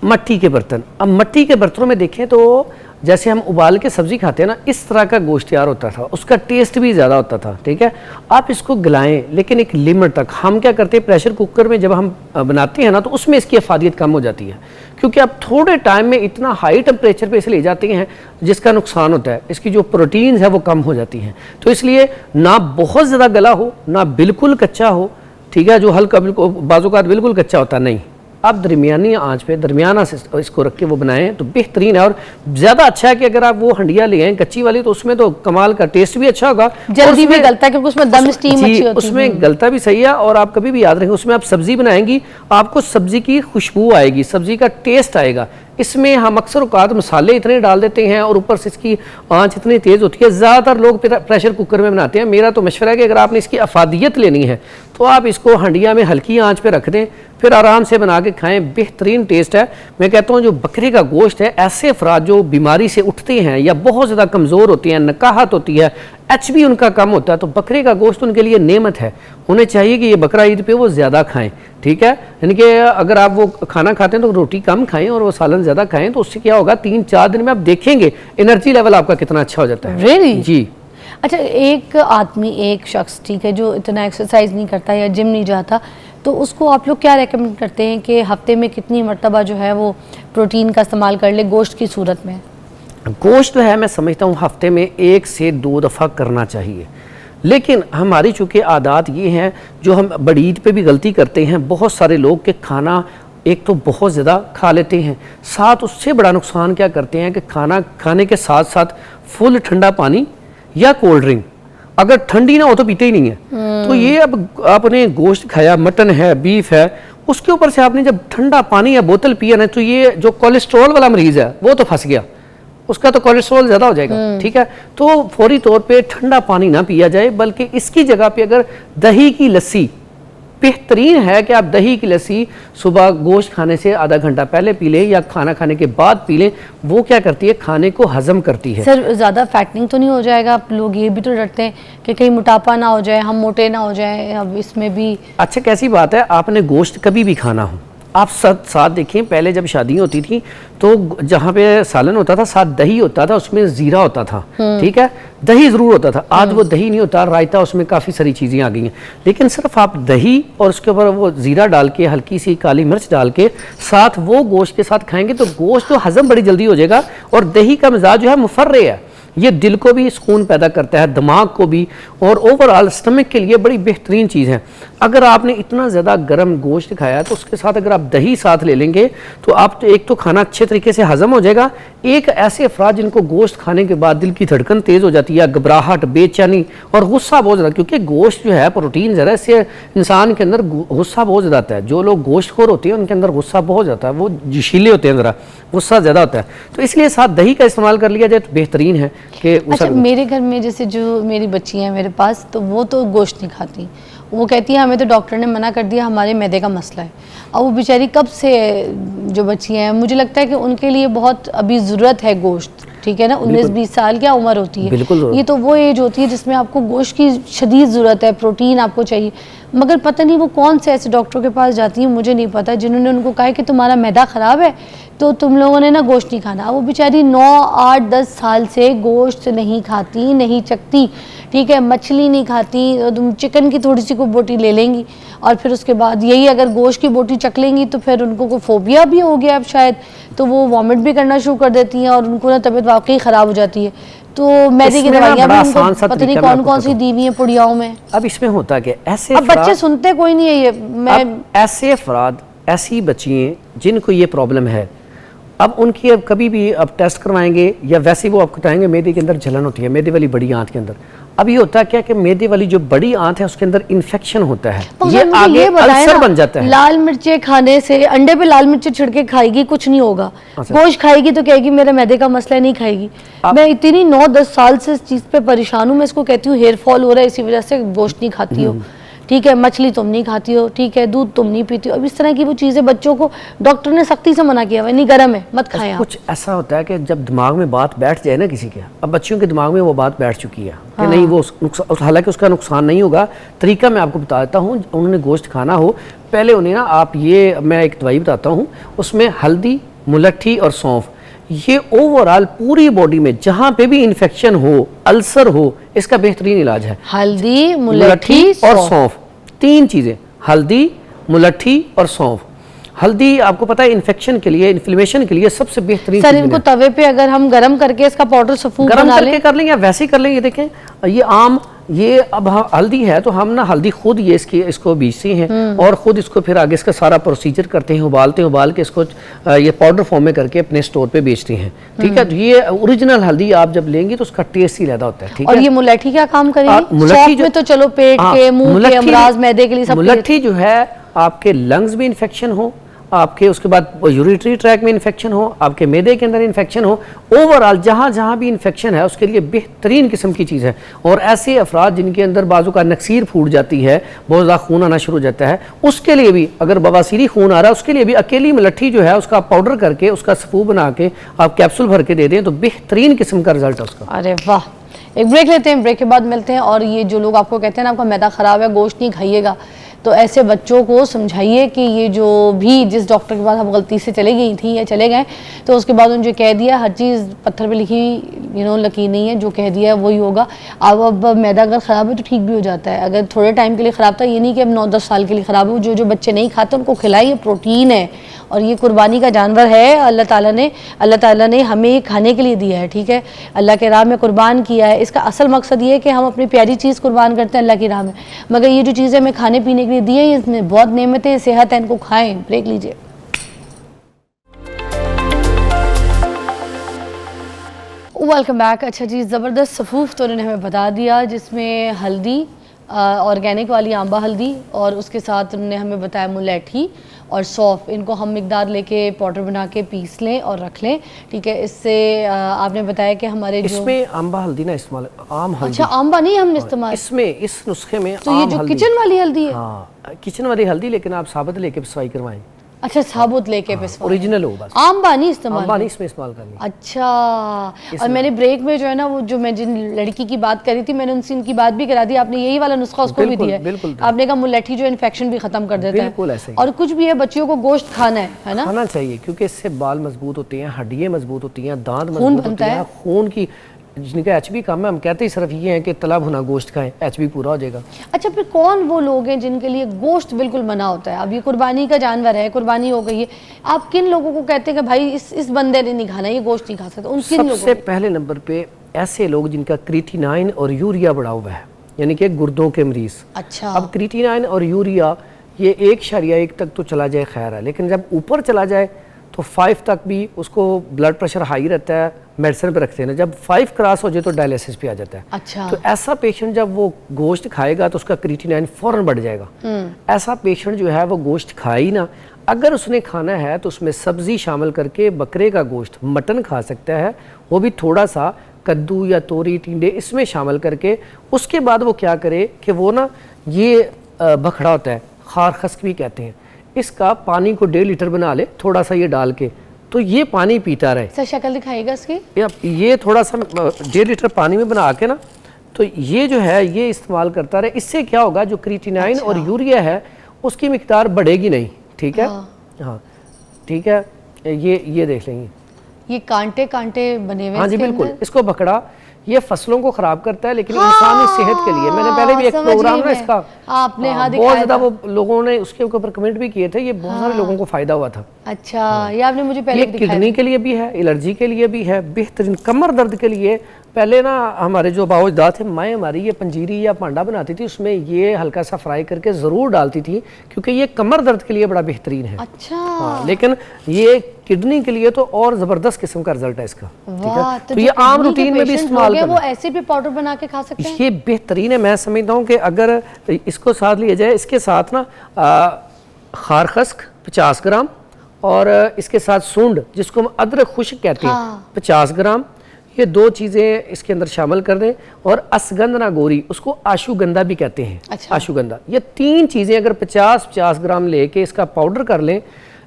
मट्टी के बर्तन। अब मट्टी के बर्तनों में देखें तो जैसे हम उबाल के सब्जी खाते हैं ना, इस तरह का गोश्त तैयार होता था, उसका टेस्ट भी ज़्यादा होता था, ठीक है। आप इसको गलाएं लेकिन एक लिमिट तक। हम क्या करते हैं, प्रेशर कुकर में जब हम बनाते हैं ना तो उसमें इसकी अफादियत कम हो जाती है, क्योंकि आप थोड़े टाइम में इतना हाई टेम्परेचर पे इसे ले जाते हैं जिसका नुकसान होता है, इसकी जो प्रोटीन्स है वो कम हो जाती हैं। तो इसलिए ना बहुत ज़्यादा गला हो ना बिल्कुल कच्चा हो, ठीक है, जो हल्का बिल्कुल बाज़-औक़ात बिल्कुल कच्चा होता नहीं। आप दरमियानी आंच पे दरमियाना से इसको रख के वो बनाएं तो बेहतरीन है। और ज़्यादा अच्छा है कि अगर आप वो हंडिया ले आएँ कच्ची वाली, तो उसमें तो कमाल का टेस्ट भी अच्छा होगा, जल्दी भी गलता है क्योंकि उसमें दम स्टीम अच्छी होती है। उसमें गलता भी सही है। और आप कभी भी याद रखें, उसमें आप सब्जी बनाएंगी, आपको सब्जी की खुशबू आएगी, सब्जी का टेस्ट आएगा। इसमें हम अक्सर औकात मसाले इतने डाल देते हैं और ऊपर से इसकी आंच इतनी तेज़ होती है। ज़्यादातर लोग प्रेशर कुकर में बनाते हैं। मेरा तो मशवरा है कि अगर आपने इसकी अफादियत लेनी है तो आप इसको हंडिया में हल्की आंच पे रख दें, फिर आराम से बना के खाएं, बेहतरीन टेस्ट है। मैं कहता हूँ जो बकरे का गोश्त है, ऐसे अफराद जो बीमारी से उठते हैं या बहुत ज़्यादा कमज़ोर होती हैं, नकाहत होती है, एचबी उनका कम होता है, तो बकरे का गोश्त उनके लिए नेमत है। उन्हें चाहिए कि ये बकरा ईद पे वो ज़्यादा खाएं, ठीक है। यानी कि अगर आप वो खाना खाते हैं तो रोटी कम खाएं और वो सालन ज़्यादा खाएं, तो उससे क्या होगा 3-4 दिन में आप देखेंगे एनर्जी लेवल आपका कितना अच्छा हो जाता है। Really? जी। अच्छा, एक आदमी, एक शख्स, ठीक है, जो इतना एक्सरसाइज नहीं करता या जिम नहीं जाता, तो उसको आप लोग क्या रेकमेंड करते हैं कि हफ्ते में कितनी मरतबा जो है वो प्रोटीन का इस्तेमाल कर ले गोश्त की सूरत में? गोश्त जो है मैं समझता हूँ हफ्ते में 1 से 2 दफ़ा करना चाहिए, लेकिन हमारी चूँकि आदत ये हैं जो हम बड़ी ईद पे भी गलती करते हैं, बहुत सारे लोग के खाना एक तो बहुत ज़्यादा खा लेते हैं, साथ उससे बड़ा नुकसान क्या करते हैं कि खाना खाने के साथ साथ फुल ठंडा पानी या कोल्ड ड्रिंक, अगर ठंडी ना हो तो पीते ही नहीं है। तो ये अब आपने गोश्त खाया, मटन है, बीफ है, उसके ऊपर से आपने जब ठंडा पानी या बोतल पिया ना, तो ये जो कोलेस्ट्रॉल वाला मरीज़ है वो तो फंस गया, उसका तो कोलेस्ट्रॉल ज़्यादा हो जाएगा, ठीक है। तो फौरी तौर पे ठंडा पानी ना पिया जाए, बल्कि इसकी जगह पे अगर दही की लस्सी, बेहतरीन है कि आप दही की लस्सी सुबह गोश्त खाने से आधा घंटा पहले पी लें या खाना खाने के बाद पी लें। वो क्या करती है, खाने को हजम करती है। सर, ज़्यादा फैटनिंग तो नहीं हो जाएगा? लोग ये भी तो डरते हैं कि कहीं मोटापा ना हो जाए, हम मोटे ना हो जाए। अब इसमें भी अच्छा, कैसी बात है, आपने गोश्त कभी भी खाना हो, आप साथ देखें, पहले जब शादी होती थी तो जहाँ पे सालन होता था साथ दही होता था, उसमें जीरा होता था, ठीक है, दही ज़रूर होता था। आज वो दही नहीं होता, रायता, उसमें काफ़ी सारी चीज़ें आ गई हैं, लेकिन सिर्फ आप दही और उसके ऊपर वो जीरा डाल के, हल्की सी काली मिर्च डाल के साथ वो गोश्त के साथ खाएंगे तो गोश्त तो हजम बड़ी जल्दी हो जाएगा। और दही का मिजाज जो है मुफर्रे है, ये दिल को भी सुकून पैदा करता है, दिमाग को भी, और ओवरऑल स्टमक के लिए बड़ी बेहतरीन चीज़ है। अगर आपने इतना ज़्यादा गर्म गोश्त खाया तो उसके साथ अगर आप दही साथ ले लेंगे तो आप तो एक तो खाना अच्छे तरीके से हजम हो जाएगा। एक ऐसे अफराद जिनको गोश्त खाने के बाद दिल की धड़कन तेज़ हो जाती है, घबराहट, बेचैनी और गुस्सा बहुत ज़्यादा, क्योंकि गोश्त जो है प्रोटीन ज़रा, इससे इंसान के अंदर गुस्सा बहुत ज़्यादा आता है। जो लोग गोश्तखोर होते हैं उनके अंदर गुस्सा बहुत जाता है, वो जोशीले होते हैं, ज़रा गुस्सा ज़्यादा होता है। तो इसलिए साथ दही का इस्तेमाल कर लिया जाए तो बेहतरीन है कि अच्छा, मेरे घर में जैसे जो मेरी बच्ची हैं मेरे पास, तो वो तो गोश्त नहीं खाती। वो कहती है हमें तो डॉक्टर ने मना कर दिया, हमारे मैदे का मसला है। और वो बेचारी कब से जो बच्ची हैं, मुझे लगता है कि उनके लिए बहुत अभी ज़रूरत है गोश्त, ठीक है ना, 19-20 साल क्या उम्र होती है, बिल्कुल। ये तो वो एज होती है जिसमें आपको गोश्त की शदीद ज़रूरत है, प्रोटीन आपको चाहिए। मगर पता नहीं वो कौन से ऐसे डॉक्टरों के पास जाती हैं, मुझे नहीं पता, जिन्होंने उनको कहा कि तुम्हारा मैदा ख़राब है तो तुम लोगों ने ना गोश्त नहीं खाना। वो बेचारी 9-8-10 साल से गोश्त नहीं खाती, नहीं चखती, ठीक है, मछली नहीं खाती, तो तुम चिकन की थोड़ी सी को बोटी ले लेंगी और फिर उसके बाद यही अगर गोश्त की बोटी चख लेंगी तो फिर उनको कोई फोबिया भी हो गया अब शायद, तो वो वॉमिट भी करना शुरू कर देती हैं और उनको ना तबीयत वाकई ख़राब हो जाती है। तो मैदे की दवाइयाँ भी उनको पता नहीं कौन कौन सी दी हुई हैं पुड़ियाओं में। अब इसमें होता क्या, ऐसे अब बच्चे सुनते कोई नहीं है ये, मैं ऐसे अफराद, ऐसी बच्चियाँ जिनको ये प्रॉब्लम है, अब उनकी अब कभी भी अब टेस्ट करवाएंगे या वैसे वो आपको बताएंगे मैदे के अंदर जलन होती है, मैदे वाली बड़ी आंत के अंदर। अब ये होता है क्या कि मैदे वाली जो बड़ी आंत है उसके अंदर इन्फेक्शन होता है, ये आगे अल्सर बन जाता है। लाल मिर्चें खाने से, अंडे पे लाल मिर्चें छिड़के खाएगी कुछ नहीं होगा, गोश्त खाएगी तो कहेगी मेरा मैदे का मसला नहीं खाएगी। मैं इतनी 9-10 साल से इस चीज़ पे परेशान हूँ, मैं इसको कहती हूँ हेयर फॉल हो रहा है इसी वजह से गोश्त नहीं खाती हो, ठीक है, मछली तुम नहीं खाती हो, ठीक है, दूध तुम नहीं पीती हो। अब इस तरह की वो चीज़ें बच्चों को डॉक्टर ने सख्ती से मना किया हुआ, नहीं गर्म है मत खाएं आप। कुछ ऐसा होता है कि जब दिमाग में बात बैठ जाए ना किसी के, अब बच्चियों के दिमाग में वो बात बैठ चुकी है कि नहीं वो हालांकि उसका नुकसान नहीं होगा। तरीका मैं आपको बता देता हूँ, उन्होंने गोश्त खाना हो पहले उन्हें ना आप ये, मैं एक दवाई बताता हूँ, उसमें हल्दी, मुलट्ठी और सौंफ, ये ओवरऑल पूरी बॉडी में जहाँ पे भी इन्फेक्शन हो, अल्सर हो, इसका बेहतरीन इलाज है। हल्दी, मुलट्ठी और सौंफ, 3 चीज़ें, हल्दी, मुलट्ठी और सौंफ। हल्दी आपको पता है इन्फेक्शन के लिए, इन्फ्लेमेशन के लिए सबसे बेहतरीन। सर इनको तवे पे अगर हम गरम करके इसका पाउडर सफूफ गरम बना करके लें, कर लेंगे या वैसे ही कर लेंगे। देखें ये आम, ये अब हल्दी है तो हम ना हल्दी खुद ये इसको बीजते हैं और खुद इसको फिर आगे इसका सारा प्रोसीजर करते हैं, उबालते हैं, उबाल के इसको ये पाउडर फॉर्म में करके अपने स्टोर पे बेचते हैं, ठीक है। तो ये ओरिजिनल हल्दी आप जब लेंगे तो उसका टेस्ट ही अलग होता है, ठीक है। और ये मुलट्ठी क्या काम करेगी? मुलट्ठी में तो चलो पेट के, मुंह के अमराज, मैदे के लिए सब। मुलट्ठी जो है आपके लंग्स में इन्फेक्शन हो, आपके उसके बाद यूरिटरी ट्रैक में इन्फेक्शन हो, आपके मैदे के अंदर इन्फेक्शन हो, ओवरऑल जहाँ जहाँ भी इन्फेक्शन है उसके लिए बेहतरीन किस्म की चीज़ है। और ऐसे अफराद जिनके अंदर बाजू का नक्सीर फूट जाती है, बहुत ज़्यादा खून आना शुरू हो जाता है, उसके लिए भी, अगर बवासीरी खून आ रहा है उसके लिए भी अकेली मुलट्ठी जो है उसका पाउडर करके उसका सफू बना के आप कैप्सूल भर के दे दें तो बेहतरीन किस्म का रिजल्ट है उसका। अरे वाह, एक ब्रेक लेते हैं, ब्रेक के बाद मिलते हैं। और ये जो लोग आपको कहते हैं ना आपका मैदा ख़राब है, गोश्त नहीं खाइएगा, तो ऐसे बच्चों को समझाइए कि ये जो भी जिस डॉक्टर के पास आप गलती से चले गई थी या चले गए तो उसके बाद उन्होंने जो कह दिया, हर चीज़ पत्थर पे लिखी लकीर नहीं है, जो कह दिया है वही होगा। अब मैदा अगर ख़राब है तो ठीक भी हो जाता है, अगर थोड़े टाइम के लिए ख़राब था, ये नहीं कि अब 9-10 साल के लिए ख़राब हो। जो बच्चे नहीं खाते उनको खिलाइए, प्रोटीन है और ये कुर्बानी का जानवर है, अल्लाह ताला ने हमें ये खाने के लिए दिया है, ठीक है, अल्लाह के राह में कुर्बान किया है। इसका असल मकसद ये है कि हम अपनी प्यारी चीज़ कुर्बान करते हैं अल्लाह की राह में, मगर ये जो चीज़ें हमें खाने पीने के लिए दी है इसमें बहुत नेमतें, सेहत है, इनको खाएं। ब्रेक लीजिए। Welcome back. अच्छा जी, ज़बरदस्त सफूफ तो उन्होंने हमें बता दिया, जिसमें हल्दी, ऑर्गेनिक वाली आंबा हल्दी, और उसके साथ उन्होंने हमें बताया मुलैठी और सौंफ, इनको हम मिकदार लेके पाउडर बना के पीस लें और रख लें, ठीक है। इससे आपने बताया कि हमारे जो इसमें आंबा हल्दी ना इस्तेमाल, आम हल्दी। अच्छा, आंबा नहीं हमने इस्तेमाल इसमें, इस नुस्खे में तो ये जो किचन वाली हल्दी है, हाँ किचन वाली हल्दी, लेकिन आप साबुत लेके पिसवाई करवाएं। अच्छा, साबुत लेके पिसवाएं, ओरिजिनल हो बस, आंबा नहीं इस्तेमाल, आंबा नहीं इसमें इस्तेमाल करनी। अच्छा, और मैंने ब्रेक में जो है ना वो जो मैं जिन लड़की की बात करी थी मैंने उनसे इनकी बात भी करा दी, आपने यही वाला नुस्खा उसको भी दिया है। आपने कहा मुलट्ठी जो इन्फेक्शन भी खत्म कर देता है, और कुछ भी है बच्चियों को गोश्त खाना है ना, खाना चाहिए, क्योंकि इससे बाल मजबूत होते हैं, हड्डियाँ मजबूत होती हैं, दांत मजबूत होते हैं, खून की जिनका एचबी कम है, हम कहते ही सिर्फ ये है कि तला भुना गोश्त खाएं, एचबी पूरा हो जाएगा। अच्छा, फिर कौन वो लोग हैं जिनके लिए गोश्त बिल्कुल मना होता है? अब ये कुर्बानी का जानवर है, कुर्बानी हो गई है, आप किन लोगों को कहते हैं कि भाई इस बंदे ने नहीं खाना, ये गोश्त नहीं खा सकता? उन किन लोगों? सबसे पहले नंबर पे ऐसे लोग जिनका क्रिएटिनाइन और यूरिया बढ़ा हुआ है, यानी कि गुर्दों के मरीज। अच्छा, अब क्रिएटिनाइन और यूरिया ये 1.1 तक तो चला जाए खैर है, लेकिन जब ऊपर चला जाए तो 5 तक भी उसको ब्लड प्रेशर हाई रहता है, मेडिसिन पे रखते हैं ना, जब 5 क्रॉस हो जाए तो डायलिसिस पे आ जाता है। अच्छा, तो ऐसा पेशेंट जब वो गोश्त खाएगा तो उसका क्रिएटिनाइन फौरन बढ़ जाएगा। ऐसा पेशेंट जो है वो गोश्त खाए ही ना, अगर उसने खाना है तो उसमें सब्जी शामिल करके बकरे का गोश्त, मटन खा सकता है, वो भी थोड़ा सा कद्दू या तोरी टिंडे इसमें शामिल करके। उसके बाद वो क्या करे कि वो ना ये बखड़ा होता है, खार खस्क भी कहते हैं, इसका पानी को 1.5 लीटर बना ले, थोड़ा सा ये डाल के, तो ये पानी पीता रहे। सर शक्ल दिखाइएगा इसकी। ये थोड़ा सा 1.5 लीटर पानी में बना के ना, तो ये जो है ये इस्तेमाल करता रहे। इससे क्या होगा, जो क्रिएटिनाइन और यूरिया है उसकी मिकदार बढ़ेगी नहीं। ठीक है, हाँ ठीक है। ये देख लेंगे, ये कांटे कांटे बने हुए। हाँ जी बिल्कुल। इसको भकड़ा ये फसलों को खराब करता है, लेकिन इंसानी सेहत के लिए, मैंने पहले भी एक प्रोग्राम ना इसका आपने बहुत ज़्यादा वो लोगों ने उसके ऊपर कमेंट भी किए थे, ये बहुत सारे लोगों को फायदा हुआ था। अच्छा, ये आपने मुझे पहले ये किडनी के लिए भी है, एलर्जी के लिए भी है, बेहतरीन कमर दर्द के लिए। पहले ना हमारे जो बाओजदाद थे, माएँ हमारी ये पंजीरी या पांडा बनाती थी, उसमें ये हल्का सा फ्राई करके ज़रूर डालती थी, क्योंकि ये कमर दर्द के लिए बड़ा बेहतरीन है। अच्छा हाँ, लेकिन ये किडनी के लिए तो और ज़बरदस्त किस्म का रिजल्ट है इसका। ठीक है, तो ये आम रूटीन में भी इस्तेमाल वो ऐसे भी पाउडर बना के खा सकते हैं। ये बेहतरीन है। मैं समझता हूँ कि अगर इसको साथ लिया जाए, इसके साथ ना खार खस्क 50 ग्राम और इसके साथ सूंड जिसको हम अदरक खुश्क कहते हैं 50 ग्राम, ये 2 चीज़ें इसके अंदर शामिल कर दें। और असगंधा गोरी, उसको आशुगंधा भी कहते हैं। अच्छा। आशुगंधा, ये 3 चीज़ें अगर 50-50 ग्राम लेके इसका पाउडर कर लें,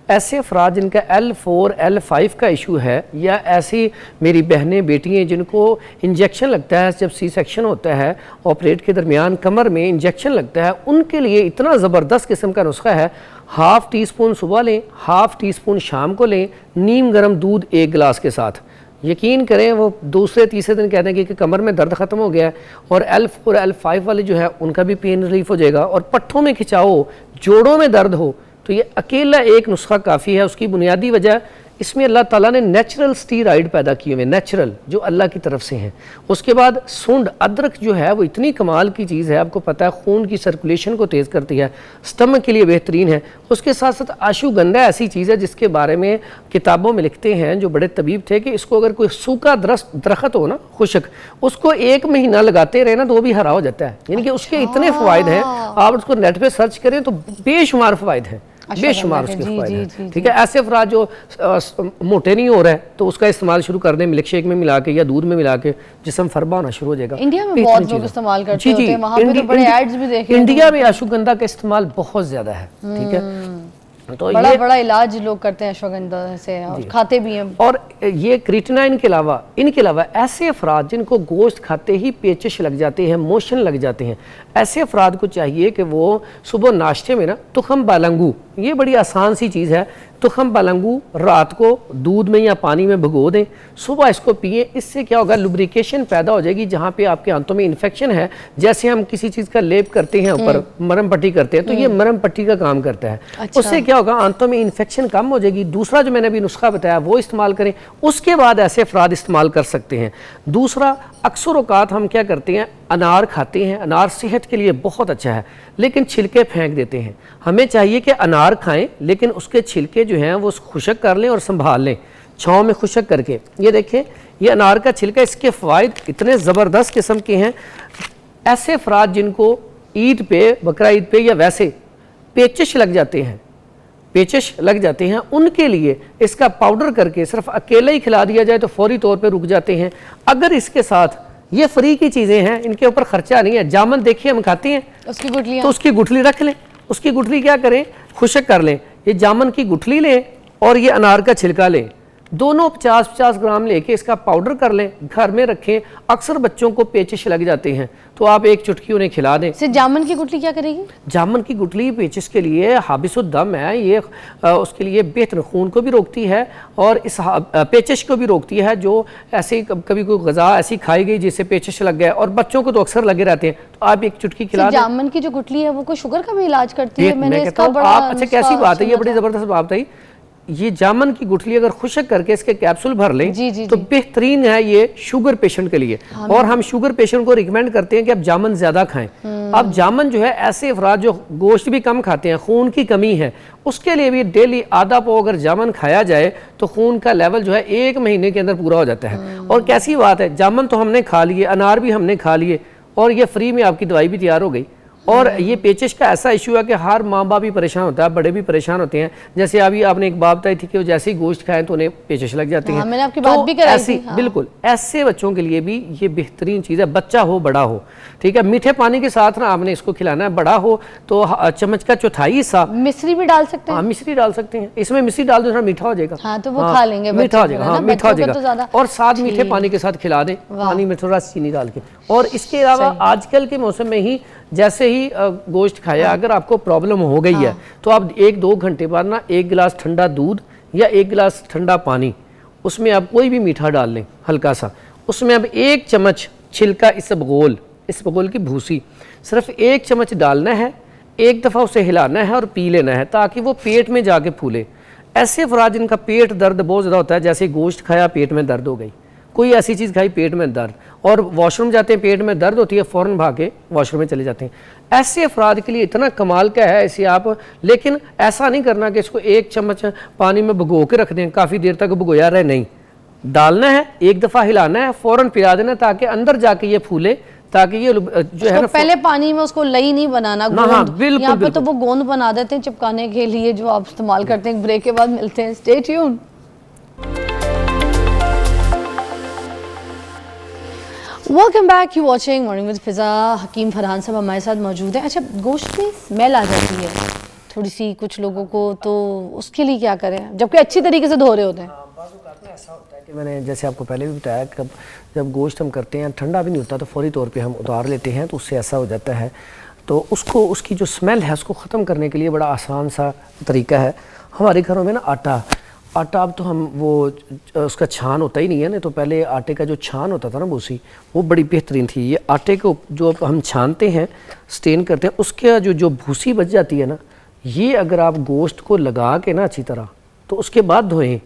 ऐसे अफराद जिनका L4 L5 का इशू है, या ऐसी मेरी बहनें बेटियाँ जिनको इंजेक्शन लगता है जब सी सेक्शन होता है, ऑपरेट के दरमियान कमर में इंजेक्शन लगता है, उनके लिए इतना ज़बरदस्त किस्म का नुस्खा है। 1/2 टीस्पून सुबह लें, 1/2 टीस्पून शाम को लें, नीम गर्म दूध 1 गिलास के साथ। यकीन करें वो दूसरे तीसरे दिन कहते हैं कि कमर में दर्द ख़त्म हो गया है, और L4 L5 वाले जो है उनका भी पेन रिलीफ हो जाएगा। और पट्ठों में खिंचाव, जोड़ों में दर्द हो, तो ये अकेला एक नुस्खा काफ़ी है। उसकी बुनियादी वजह, इसमें अल्लाह ताला ने नेचुरल स्टीरॉइड पैदा किए हुए, नेचुरल जो अल्लाह की तरफ से हैं। उसके बाद सूंड, अदरक जो है वो इतनी कमाल की चीज़ है, आपको पता है खून की सर्कुलेशन को तेज़ करती है, स्टमक के लिए बेहतरीन है। उसके साथ साथ आशुगंधा ऐसी चीज़ है जिसके बारे में किताबों में लिखते हैं जो बड़े तबीब थे कि इसको अगर कोई सूखा दरख्त हो ना, खुशक, उसको 1 महीना लगाते रहे ना तो वो भी हरा हो जाता है। यानी कि उसके इतने फ़वाइद हैं, आप उसको नेट पर सर्च करें तो बेशुमार फ़वाइद हैं, बेशुमार उसके फ़ायदे हैं। ठीक है, ऐसे अफराद जो मोटे नहीं हो रहे हैं तो उसका इस्तेमाल शुरू कर दें, मिल्क शेक में मिला के या दूध में मिला के, जिस्म फरबा होना शुरू हो जाएगा। इंडिया में बहुत लोग इस्तेमाल करते होते हैं, वहाँ पे तो बड़े एड्स भी देखे। इंडिया में अश्वगंधा का इस्तेमाल बहुत ज़्यादा है। ठीक है, तो बड़ा इलाज लोग करते हैं अश्वगंधा से, और खाते भी हैं। और ये क्रिएटिनाइन के अलावा, इनके अलावा ऐसे अफराद जिनको गोश्त खाते ही पेचिश लग जाते हैं, मोशन लग जाते हैं, ऐसे अफराद को चाहिए कि वो सुबह नाश्ते में ना तुखम बालंगू, ये बड़ी आसान सी चीज़ है, तुखम बालंगू रात को दूध में या पानी में भिगो दें, सुबह इसको पिए। इससे क्या होगा, लुब्रिकेशन पैदा हो जाएगी। जहाँ पे आपके आंतों में इन्फेक्शन है, जैसे हम किसी चीज़ का लेप करते हैं ऊपर, मरहम पट्टी करते हैं, तो ये मरहम पट्टी का काम करता है। अच्छा। उससे क्या होगा, आंतों में इन्फेक्शन कम हो जाएगी। दूसरा जो मैंने अभी नुस्खा बताया वो इस्तेमाल करें, उसके बाद ऐसे अफराद इस्तेमाल कर सकते हैं। दूसरा, अक्सर औकात हम क्या करते हैं, अनार खाते हैं, अनार सेहत के लिए बहुत अच्छा है, लेकिन छिलके फेंक देते हैं। हमें चाहिए कि अनार खाएं, लेकिन उसके छिलके जो हैं वो खुशक कर लें और संभाल लें, छाँव में खुशक करके। ये देखें, ये अनार का छिलका, इसके फ़वाइद इतने ज़बरदस्त किस्म के हैं। ऐसे अफराद जिनको ईद पे, बकरा ईद पे या वैसे पेचिश लग जाते हैं, पेचिश लग जाते हैं, उनके लिए इसका पाउडर करके सिर्फ अकेले ही खिला दिया जाए तो फौरी तौर पे रुक जाते हैं। अगर इसके साथ, ये फ्री की चीज़ें हैं, इनके ऊपर खर्चा नहीं है। जामन देखिए हम खाते हैं, उसकी गुठलियाँ, तो उसकी गुठली रख लें, उसकी गुठली क्या करें, खुशक कर लें। ये जामन की गुठली लें और ये अनार का छिलका लें, दोनों 50-50 ग्राम लेके इसका पाउडर कर लें, घर में रखें। अक्सर बच्चों को पेचिश लग जाते हैं तो आप एक चुटकी उन्हें खिला दें। सिर्फ जामन की गुठली क्या करेगी? जामन की गुठली पेचिश के लिए हाबिसुद्दम है, ये उसके लिए बेहतर खून को भी रोकती है और इस पेचिश को भी रोकती है। जो ऐसे कभी कोई गज़ा ऐसी खाई गई जिससे पेचिश लग गया, और बच्चों को तो अक्सर लगे रहते हैं, तो आप एक चुटकी खिला दें। जामन की जो गुठली है वो कोई शुगर का भी इलाज करती है? मैंने इसका बड़ा, आप अच्छा कैसी बात है, ये बड़ी ज़बरदस्त बात बताई। ये जामन की गुठली अगर खुशक करके इसके कैप्सूल भर लें तो बेहतरीन है ये शुगर पेशेंट के लिए। और हम शुगर पेशेंट को रिकमेंड करते हैं कि आप जामन ज़्यादा खाएं। अब जामन जो है, ऐसे अफराद जो गोश्त भी कम खाते हैं, खून की कमी है, उसके लिए भी डेली आधा पाव अगर जामन खाया जाए तो खून का लेवल जो है 1 महीने के अंदर पूरा हो जाता है। और कैसी बात है, जामन तो हमने खा लिए, अनार भी हमने खा लिए, और ये फ्री में आपकी दवाई भी तैयार हो गई। और ये पेचिश का ऐसा इशू है कि हर माँ बाप भी परेशान होता है, बड़े भी परेशान होते हैं। जैसे अभी आपने एक बात बताई थी कि वो जैसे ही गोश्त खाएं तो उन्हें पेचिश लग जाती है। मैंने आपकी बात भी कराई ऐसी थी, हाँ। बिल्कुल ऐसे बच्चों के लिए भी ये बेहतरीन चीज़ है, बच्चा हो बड़ा हो, ठीक है। मीठे पानी के साथ ना आपने इसको खिलाना है। बड़ा हो तो चम्मच का चौथाई हिस्सा मिश्री भी डाल सकते हाँ हैं। मिश्री डाल सकते हैं, इसमें मिश्री डाल दो थोड़ा मीठा हो जाएगा। हाँ, तो वो खा लेंगे बच्चे मीठा हो फिर, जाएगा, है हाँ ना? मीठा हो बच्चों को तो जाएगा। ज़्यादा- और साथ मीठे ठीक। पानी के साथ खिला दें, वाह। पानी में थोड़ा चीनी डाल के। और इसके अलावा आजकल के मौसम में ही जैसे ही गोश्त खाया, अगर आपको प्रॉब्लम हो गई है तो आप 1-2 घंटे बाद ना 1 गिलास ठंडा दूध या 1 गिलास ठंडा पानी, उसमें आप कोई भी मीठा डाल लें हल्का सा, उसमें अब 1 चम्मच छिलका इसबगोल की भूसी, सिर्फ 1 चम्मच डालना है, 1 दफ़ा उसे हिलाना है और पी लेना है ताकि वो पेट में जाके फूले। ऐसे अफराद जिनका पेट दर्द बहुत ज़्यादा होता है, जैसे गोश्त खाया पेट में दर्द हो गई, कोई ऐसी चीज़ खाई पेट में दर्द, और वॉशरूम जाते हैं पेट में दर्द होती है, फ़ौरन भाग के वॉशरूम में चले जाते हैं, ऐसे अफराद के लिए इतना कमाल का है इसे आप। लेकिन ऐसा नहीं करना कि इसको 1 चम्मच पानी में भिगो के रख दें, काफ़ी देर तक भिगोया रहे, नहीं, डालना है, 1 दफ़ा हिलाना है, फ़ौरन पिला देना ताकि अंदर जाके ये फूले, ताकि ये जो है ना पहले पानी में उसको लई नहीं बनाना, हाँ, गोंद। बिल्कुल, यहाँ पे तो बिल्कुल। वो गोंद बना देते हैं चिपकाने के लिए, जो आप इस्तेमाल करते हैं। ब्रेक के बाद मिलते हैं, stay tune. Welcome back, you watching morning with Fiza. Hakeem Farhan साहब हमारे साथ मौजूद हैं। अच्छा, गोश्त में स्मेल आ जाती है थोड़ी सी कुछ लोगों को, तो उसके लिए क्या करें जबकि अच्छी तरीके से धो रहे होते हैं? ऐसा होता है कि मैंने जैसे आपको पहले भी बताया कि जब गोश्त हम करते हैं ठंडा भी नहीं होता तो फौरी तौर पे हम उतार लेते हैं, तो उससे ऐसा हो जाता है। तो उसको, उसकी जो स्मेल है उसको ख़त्म करने के लिए बड़ा आसान सा तरीका है। हमारे घरों में ना आटा अब तो हम वो उसका छान होता ही नहीं है ना, तो पहले आटे का जो छान होता था ना भूसी, वो बड़ी बेहतरीन थी। ये आटे को जो हम छानते हैं, स्टेन करते हैं, उसके जो भूसी बच जाती है ना, ये अगर आप गोश्त को लगा के ना अच्छी तरह तो उसके बाद धोएं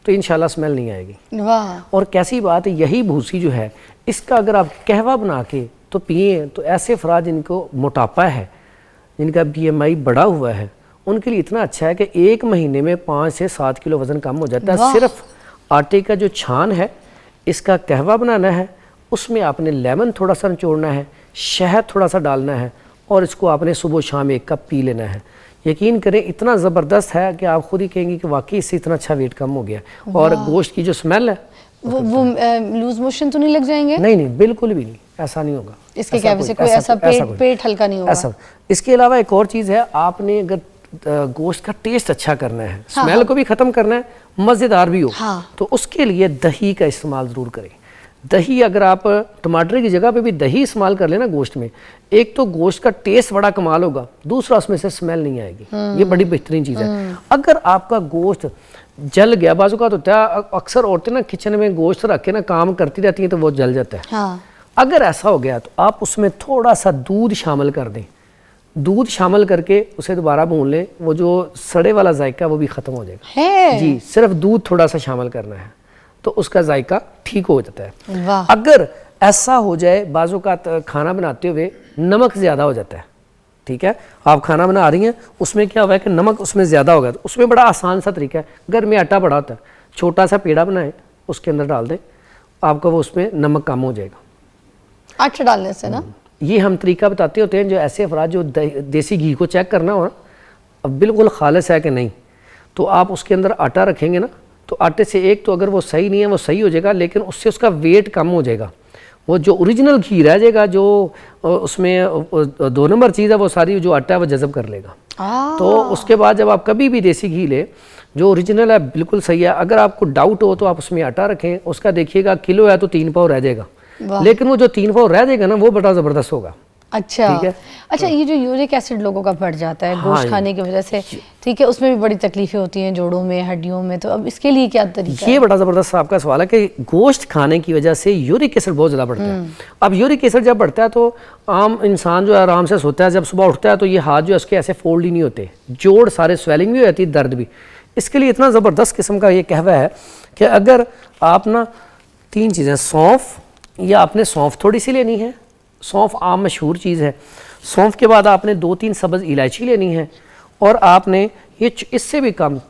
तो इंशाल्लाह स्मेल नहीं आएगी। वाह। और कैसी बात है, यही भूसी जो है इसका अगर आप कहवा बना के तो पिए, तो ऐसे अफराद जिनको मोटापा है, जिनका BMI बढ़ा हुआ है, उनके लिए इतना अच्छा है कि 1 महीने में 5 से 7 किलो वज़न कम हो जाता है। सिर्फ आटे का जो छान है इसका कहवा बनाना है, उसमें आपने लेमन थोड़ा सा निचोड़ना है, शहद थोड़ा सा डालना है, और इसको आपने सुबह शाम 1 कप पी लेना है। यकीन करें इतना ज़बरदस्त है कि आप खुद ही कहेंगे कि वाकई इससे इतना अच्छा वेट कम हो गया। और गोश्त की जो स्मेल है वो लूज मोशन तो नहीं लग जाएंगे? नहीं, बिल्कुल भी नहीं, ऐसा नहीं होगा। इसके कहवे से कोई ऐसा पेट हल्का नहीं होगा। ऐसा। इसके अलावा एक और चीज़ है, आपने अगर गोश्त का टेस्ट अच्छा करना है, स्मेल को भी ख़त्म करना है, मज़ेदार भी हो, तो उसके लिए दही का इस्तेमाल ज़रूर करें। दही, अगर आप टमाटर की जगह पे भी दही इस्तेमाल कर लेना गोश्त में, एक तो गोश्त का टेस्ट बड़ा कमाल होगा, दूसरा उसमें से स्मेल नहीं आएगी। ये बड़ी बेहतरीन चीज़ है। अगर आपका गोश्त जल गया, बाजू का तो होता है, अक्सर औरतें ना किचन में गोश्त रख के ना काम करती रहती हैं तो वो जल जाता है। हाँ। अगर ऐसा हो गया तो आप उसमें थोड़ा सा दूध शामिल कर दें, दूध शामिल करके उसे दोबारा भून लें, वो जो सड़े वाला जायका वो भी ख़त्म हो जाएगा। है जी, सिर्फ दूध थोड़ा सा शामिल करना है तो उसका जायका ठीक हो जाता है। वाह। अगर ऐसा हो जाए, बाजू का खाना बनाते हुए नमक ज़्यादा हो जाता है, ठीक है, आप खाना बना रही हैं, उसमें क्या हुआ है कि नमक उसमें ज़्यादा हो गया, तो उसमें बड़ा आसान सा तरीका है, घर में आटा बड़ा होता है, छोटा सा पेड़ा बनाएं, उसके अंदर डाल दें, आपका वो उसमें नमक कम हो जाएगा आटा डालने से ना। ये हम तरीका बताते होते हैं, जो ऐसे अफराद जो देसी घी को चेक करना हो ना, अब बिल्कुल खालिस है कि नहीं, तो आप उसके अंदर आटा रखेंगे ना, तो आटे से एक तो अगर वो सही नहीं है वो सही हो जाएगा, लेकिन उससे उसका वेट कम हो जाएगा, वो जो ओरिजिनल घी रह जाएगा, जो उसमें 2 नंबर चीज़ है वो सारी जो आटा है वो जज़ब कर लेगा। तो उसके बाद जब आप कभी भी देसी घी ले, जो ओरिजिनल है बिल्कुल सही है, अगर आपको डाउट हो तो आप उसमें आटा रखें, उसका देखिएगा किलो है तो 3 पाव रह जाएगा, लेकिन वो जो 3 पाव रह जाएगा ना वो बड़ा ज़बरदस्त होगा। अच्छा, ठीक है। अच्छा, ये जो यूरिक एसिड लोगों का बढ़ जाता है गोश्त खाने की वजह से, ठीक है, उसमें भी बड़ी तकलीफें होती हैं जोड़ों में, हड्डियों में, तो अब इसके लिए क्या तरीका है? ये बड़ा ज़बरदस्त आपका सवाल है कि गोश्त खाने की वजह से यूरिक एसिड बहुत ज़्यादा बढ़ता है। अब यूरिक एसिड जब बढ़ता है तो आम इंसान जो है आराम से सोता है, जब सुबह उठता है तो ये हाथ जो है उसके ऐसे फोल्ड ही नहीं होते, जोड़ सारे स्वेलिंग भी हो जाती है, दर्द भी। इसके लिए इतना ज़बरदस्त किस्म का ये कहवा है कि अगर आप ना 3 चीज़ें, सौंफ, या आपने सौंफ थोड़ी सी लेनी है, सौंफ आम मशहूर चीज़ है, सौंफ के बाद आपने 2-3 सब्ज़ इलायची लेनी है, और आपने ये इससे भी कम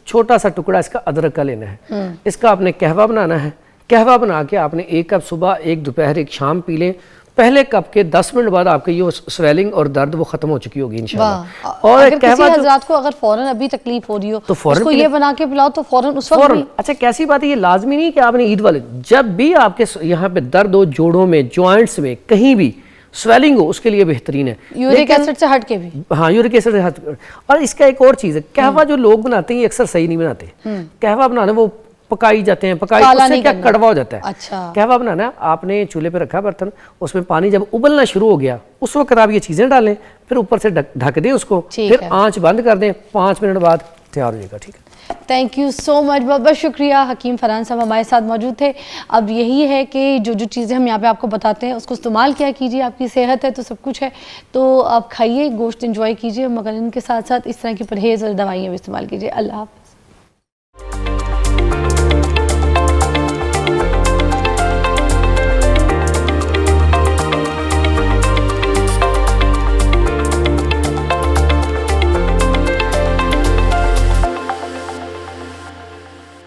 छोटा सा टुकड़ा इसका अदरक का लेना है। इसका आपने कहवा बनाना है, कहवा बना के आपने 1 कप सुबह, 1 दोपहर, 1 शाम पी लें, पहले कप के 10 मिनट बाद आपके ये स्वेलिंग और दर्द वो खत्म हो चुकी होगी इंशाल्लाह। और और अगर किसी कहवा जो हजरात को अगर फौरन अभी तकलीफ हो रही हो तो फौरन उसको पिलाएं। ये बना के पिलाओ तो फौरन उस वक्त फौरन। भी। अच्छा कैसी बात है, ये लाजमी नहीं कि आपने ईद वाले, जब भी आपके यहाँ पे दर्द हो, जोड़ों में, जॉइंट्स में, कहीं भी स्वेलिंग हो, उसके लिए बेहतरीन है। यूरिक लेकिन- एसिड से हट के भी। हाँ, यूरिक एसिड से हट। और इसका एक और चीज़ है, कहवा जो लोग बनाते हैं ये अक्सर सही नहीं बनाते। कहवा बनाने वो पकाई जाते हैं, काला उससे नहीं क्या करना। कड़वा हो जाता है। अच्छा। कहवा बनाना है, आपने चूल्हे पे रखा बर्तन, उसमें पानी जब उबलना शुरू हो गया उस वक्त आप ये चीज़ें डालें, फिर ऊपर से ढक दें उसको, ठीक फिर है। आंच बंद कर दें, 5 मिनट बाद तैयार हो जाएगा। ठीक है, थैंक यू सो मच, बहुत बहुत शुक्रिया। हकीम फरहान साहब हमारे साथ मौजूद थे। अब यही है कि जो जो चीज़ें हम यहाँ पे आपको बताते हैं उसको इस्तेमाल किया कीजिए, आपकी सेहत है तो सब कुछ है, तो आप खाइए, गोश्त इंजॉय कीजिए, मगर इनके साथ साथ इस तरह की परहेज़ और दवाइयाँ भी इस्तेमाल कीजिए। अल्लाह हाफ़िज़।